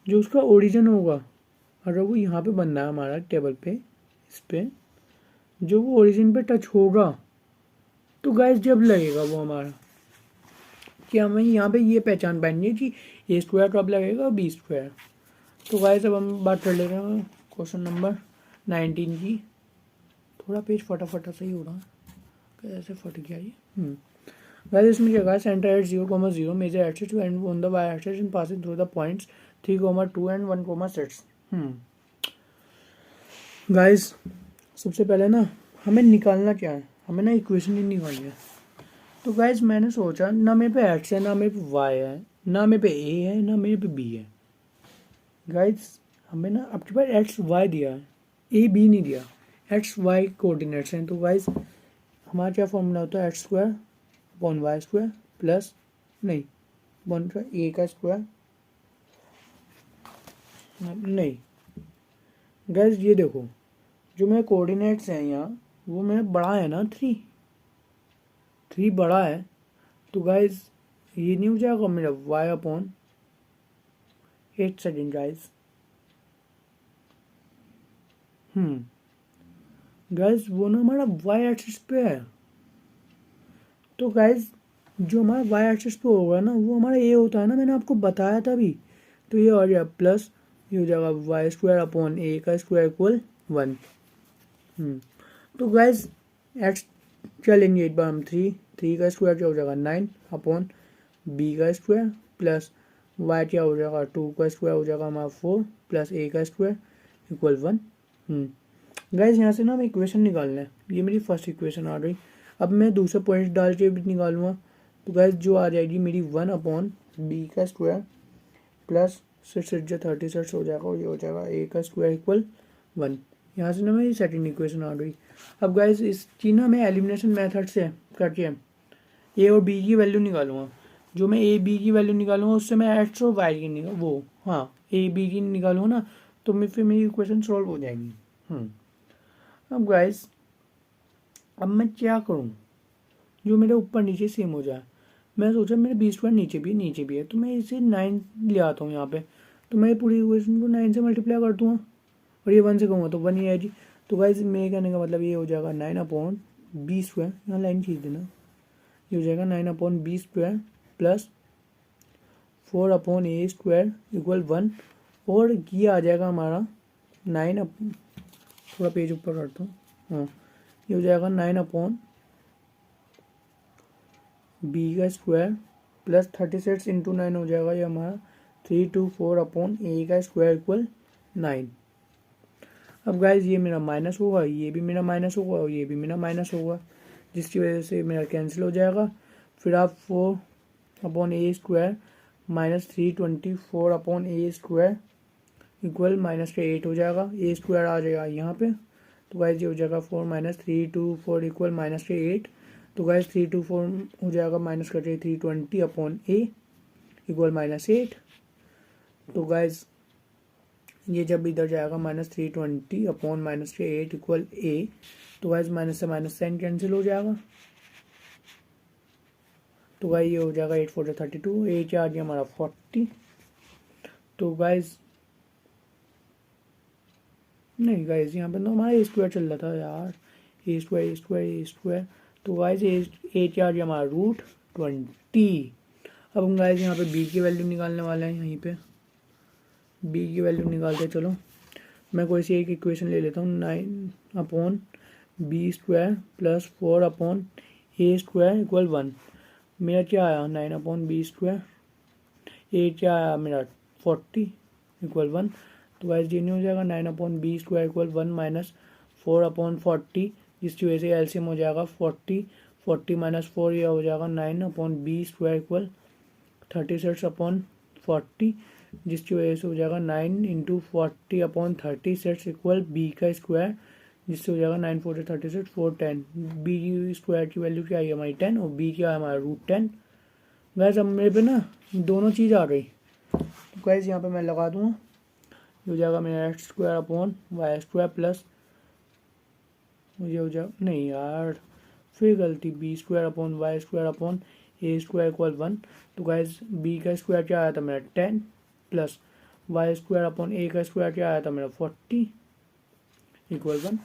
जो उसका ओरिजिन होगा अगर वो यहाँ पे बन रहा है हमारा टेबल पे, इस पे जो वो ओरिजिन पे टच होगा तो गाइस जब लगेगा वो हमारा, कि हमें यहाँ पे ये पहचान पाएंगे कि ए स्क्वायर कब लगेगा और बी स्क्वायर। तो गाइस अब हम बात कर लेते हैं क्वेश्चन नंबर 19 की। थोड़ा पेज फटाफट सही हो रहा है, कैसे फट गया ये। गाइस इसमें क्या कहा, centre at 0,0 major axis and on the y axis and passing through the points 3,2 and 1,6। Guys सबसे पहले ना हमें निकालना क्या है, हमें ना इक्वेशन ही निकालनी है। तो गाइस मैंने सोचा ना मेरे पे एक्स है, ना मेरे पे वाई है, ना मेरे पे ए है, ना मेरे पे बी है। गाइस हमें ना आपके पास एक्स वाई दिया है, ए बी नहीं दिया, एक्स वाई कोऑर्डिनेट्स हैं। तो गाइस हमारा क्या फॉर्मूला होता है, x square upon Y square plus नहीं वन ए का स्क्वायर नहीं। गाइस ये देखो जो मेरे कोऑर्डिनेट्स हैं यहाँ वो मेरा बड़ा है ना, 3 बड़ा है। तो गाइस ये नहीं हो जाएगा मेरा y upon 8 second guys. Guys वो ना हमारा y एक्सिस पे है। तो गाइस जो हमारा y एक्सिस पे होगा ना वो हमारा a होता है ना, मैंने आपको बताया था अभी। तो ये हो जाएगा प्लस, ये हो जाएगा वाई स्क्वायर अपॉन ए का स्क्वायर इक्वल 1। तो गाइस एक्स क्या लेंगे एक बार हम, 3 का स्क्वायर क्या हो जाएगा 9 अपॉन बी का स्क्वायर प्लस वाई क्या हो जाएगा 2 का स्क्वायर हो जाएगा हमारा 4 प्लस ए का स्क्वायर इक्वल 1। गाइस यहाँ से ना हमें इक्वेशन निकालना है, ये मेरी फर्स्ट इक्वेशन आ गई। अब मैं दूसरा पॉइंट डाल के भी निकालूंगा। तो गाइस जो आ जाएगी मेरी 1 अपॉन बी का स्क्वायर प्लस 6 हो जाएगा, और ये हो जाएगा ए का स्क्वायर इक्वल 1। यहाँ से ना मेरी सेकंड इक्वेशन आ गई। अब गाइस इस चीज़ ना मैं एलिमिनेशन मेथड से करके ए और बी की वैल्यू निकालूंगा। जो मैं ए बी की वैल्यू निकालूंगा उससे मैं एक्स और वाई की ए बी की निकालूंगा ना, तो फिर मेरी इक्वेशन सॉल्व हो जाएगी। अब गाइस अब मैं क्या करूँ जो मेरे ऊपर नीचे सेम हो जाए। मैं सोचा मेरे बी स्क्वायर नीचे भी है, तो मैं इसे 9 ले आता हूँ यहाँ पे। तो मैं पूरी इक्वेशन को 9 से मल्टीप्लाई कर दूँगा और ये 1 से कहूँगा तो 1 ही आएगी। तो गाइस मेरे कहने का मतलब ये हो जाएगा 9 अपॉन बी स्क्वायर, यहाँ लाइन खींच देना, ये हो जाएगा 9 upon B square plus 4 upon A square equal 1। और ये आ जाएगा हमारा 9 थोड़ा पेज ऊपर करता हूँ, हाँ ये हो जाएगा 9 अपॉन बी का स्क्वायर प्लस 36 इंटू 9 हो जाएगा ये हमारा 324 अपॉन ए का स्क्वायर इक्वल 9। अब गाइज ये मेरा माइनस होगा, ये भी मेरा माइनस होगा और ये भी मेरा माइनस होगा, जिसकी वजह से मेरा कैंसिल हो जाएगा। फिर आप 4 upon A square minus 324 upon A square equal minus के 8 हो जाएगा, ए स्क्वायर आ जाएगा यहाँ पे। तो गाइज ये हो जाएगा 4 माइनस 324 इक्वल माइनस के 8। तो गाइज 324 हो जाएगा माइनस करके 320 अपॉन ए इक्वल माइनस 8। तो गाइज ये जब इधर जाएगा माइनस 320 अपॉन माइनस के 8 इक्वल ए, तो गाइज माइनस से माइनस साइन कैंसिल हो जाएगा। तो गाइज ये हो जाएगा 8 4 32, ए क्या आ गया हमारा 40। तो गाइज नहीं गाइज यहाँ पे तो हमारा ए स्क्वायर चल रहा था यार, ए स्क्वायर। तो गाइज ए क्या आ गया हमारा √20। अब हम गाइज यहाँ पे बी की वैल्यू निकालने वाले हैं, यहीं पे बी की वैल्यू निकालते चलो। मैं कोई सी एक इक्वेशन ले लेता हूँ, 9 upon B square plus 4 upon A square equal 1। मेरा क्या आया 9 अपॉन बी स्क्वायर, ए क्या आया मेरा 40 इक्वल 1। तो गाइस ये नहीं हो जाएगा 9 upon B square equal 1 minus 4 upon 40, जिसकी वजह से एलसीएम हो जाएगा 40 माइनस 4, यह हो जाएगा 9 upon B square equal 36 upon 40, जिसकी वजह से हो जाएगा 9 इंटू 40 अपॉन 36 इक्वल बी का स्क्वायर, जिससे हो जाएगा 9 4 36 4 10। बी स्क्वायर की वैल्यू क्या आई हमारी 10 और बी क्या है हमारा √10। गैस अब मेरे पे ना दोनों चीज़ आ गई। तो गैस यहाँ पे मैं लगा दूँगा, हो जाएगा मेरा X square upon Y square plus ये हो जाए, नहीं यार फिर गलती, B square upon Y square upon A square equal 1। तो गाइज बी का स्क्वायर क्या आया था मेरा 10 plus Y square upon A का स्क्वायर क्या आया था मेरा 40 इक्वल 1।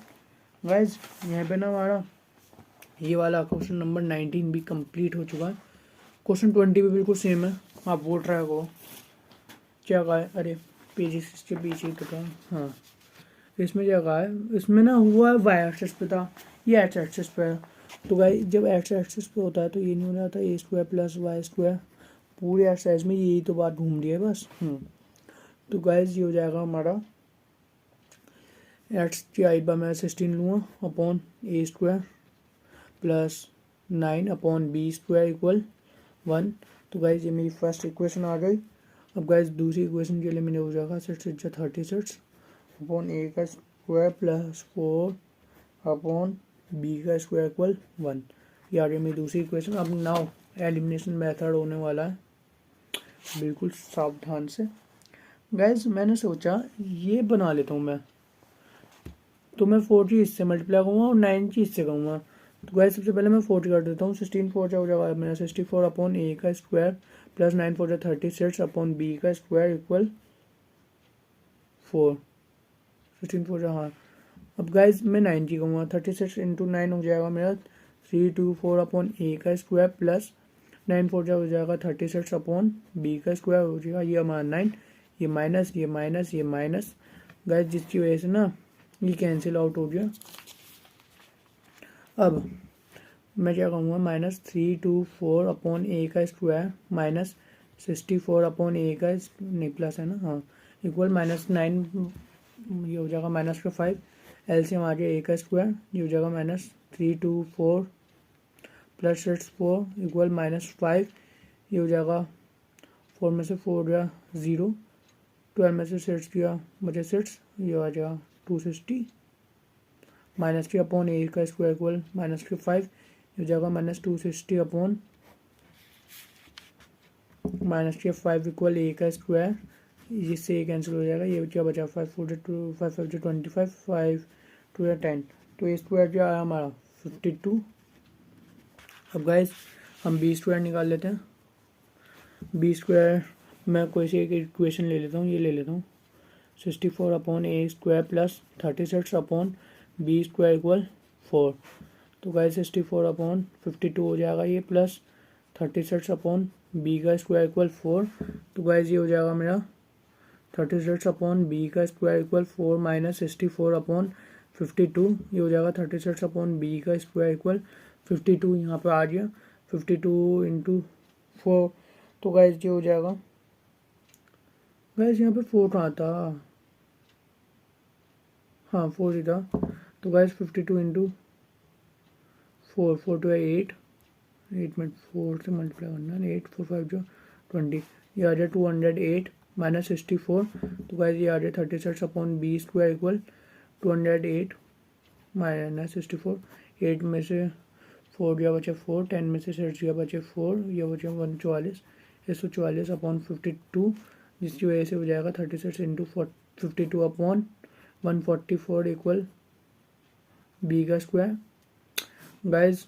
गाइज यहाँ पे ना हमारा ये वाला क्वेश्चन नंबर 19 भी कंप्लीट हो चुका है। क्वेश्चन 20 भी बिल्कुल सेम है, आप वो ट्राई करो। क्या कहा है, अरे पेजेस इसके पीछे तो था, हाँ इसमें क्या कहा है, इसमें ना हुआ वाई एक्सिस पे था, ये एक्स एक्सिस पे है। तो गाइस जब एक्स एक्सिस पे होता है तो ये नहीं हो जाता ए स्क्वायर प्लस वाई स्क्वायर, पूरे एक्सरसाइज में यही तो बात घूम रही है बस। तो गाइस ये हो जाएगा हमारा एक्स की आई बार मैं 16 लूँगा upon A square plus 9 upon B square equal 1। तो गाइस ये मेरी फर्स्ट इक्वेशन आ गई। अब गाइस दूसरी इक्वेशन के लिए मैंने हो जाएगा 36 अपॉन ए का स्क्वायर प्लस 4 अपॉन बी का स्क्वायर इक्वल 1। ये आ रही मेरी दूसरी इक्वेशन। अब नाउ एलिमिनेशन मेथड होने वाला है, बिल्कुल सावधान से। गाइस मैंने सोचा ये बना लेता हूँ मैं, तो मैं 40 इससे मल्टीप्लाई करूँगा और 90 इससे करूँगा। तो गाइस सबसे पहले मैं 40 कर देता हूँ, 16 4 हो जाएगा मेरा 64 अपॉन ए का स्क्वायर प्लस 9 4 36 अपॉन बी का स्क्वायर इक्वल 4। 16 4 हाँ। अब गाइज मैं 90 कहूँगा, 36 इंटू 9 हो जाएगा मेरा 324 अपॉन ए का स्क्वायर प्लस 9 4 हो जाएगा 36 अपॉन बी का स्क्वायर हो जाएगा, ये हमारा 9, ये माइनस ये माइनस ये माइनस। गाइज जिसकी वजह से ना ये कैंसिल आउट हो गया। अब मैं क्या कहूँगा, माइनस 324 अपॉन ए का स्क्वायर माइनस 64 अपॉन ए का नहीं प्लस है ना, हाँ इक्वल -9, ये हो जाएगा -5। एलसीएम आ गया ए का स्क्वायर, ये हो जाएगा -324 प्लस 64 इक्वल -5। ये हो जाएगा 4 में से 4 गया 0, 12 में से 6 गया बचे 6, ये आ जाएगा 260 -3 अपॉन ए का स्क्वायर इक्वल -5। ये हो जाएगा -260 अपॉन -5 इक्वल ए का स्क्वायर, जिससे ये कैंसिल हो जाएगा। ये क्या बचा 5 4 2 5 5 25 5 2 10, तो ए स्क्वायर क्या आया हमारा 52। अब गाइस हम बी स्क्वायर निकाल लेते हैं। बी स्क्वायर मैं कोई सी एक इक्वेशन ले लेता हूँ, ये ले लेता हूँ 64 upon A square plus 36 upon B square equal 4। तो गाइस 64 अपॉन 52 हो जाएगा ये, प्लस 36 अपॉन बी का स्क्वायर इक्वल 4। तो गाइस ये हो जाएगा मेरा 36 अपॉन बी का स्क्वायर इक्वल 4 माइनस 64 अपॉन 52। ये हो जाएगा 36 अपॉन बी का स्क्वायर इक्वल 52, यहाँ पर आ गया 52 इंटू 4। तो गाइस ये हो जाएगा, गाइस यहाँ पे 4 कहाँ था, हाँ 4 ही था। तो गाइस 52 इंटू 4, 4 2 8 में 4 से मल्टीप्लाई करना है, 8 4 5 जो 20, ये आ जाए 208 माइनस 64। तो गाइस ये आ जाए 36 upon B square equal 208 minus 64। 8 में से 4 गया बचे 4, 10 में से 6 गया बचे 4, ये बचे 144, 144 अपॉन 52, जिसकी वजह से हो जाएगा 36 इंटू 52 अपॉन 144 इक्वल बी का स्क्वायर। गाइस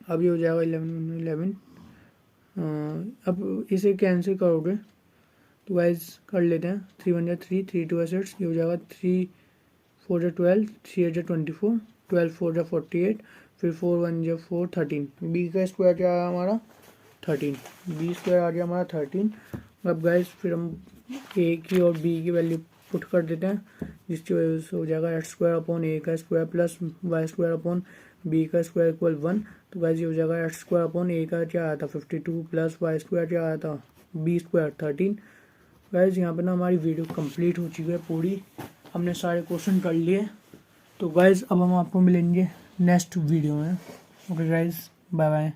अब ये हो जाएगा 11। अब इसे कैंसिल करोगे तो गाइस कर लेते हैं, 3 1 3 3 2 6, ये हो जाएगा 3 4 12 3 8 24 12 4 48, फिर 4 1 4 13। बी का स्क्वायर क्या आया हमारा 13, बी स्क्वायर आ गया हमारा 13। अब गाइस फिर हम ए की और बी की वैल्यू पुट कर देते हैं, जिसकी वजह से हो जाएगा एक्स स्क्वायर अपॉन ए का square plus Y square upon B का स्क्वायर इक्वल 1। तो गाइस ये हो जाएगा एक्स स्क्वायर अपॉन ए का क्या आया था 52 प्लस वाई स्क्वायर क्या आया था बी स्क्वायर 13। गाइस यहाँ पे ना हमारी वीडियो कंप्लीट हो चुकी है पूरी, हमने सारे क्वेश्चन कर लिए। तो गाइस अब हम आपको मिलेंगे नेक्स्ट वीडियो में। Okay guys, bye bye.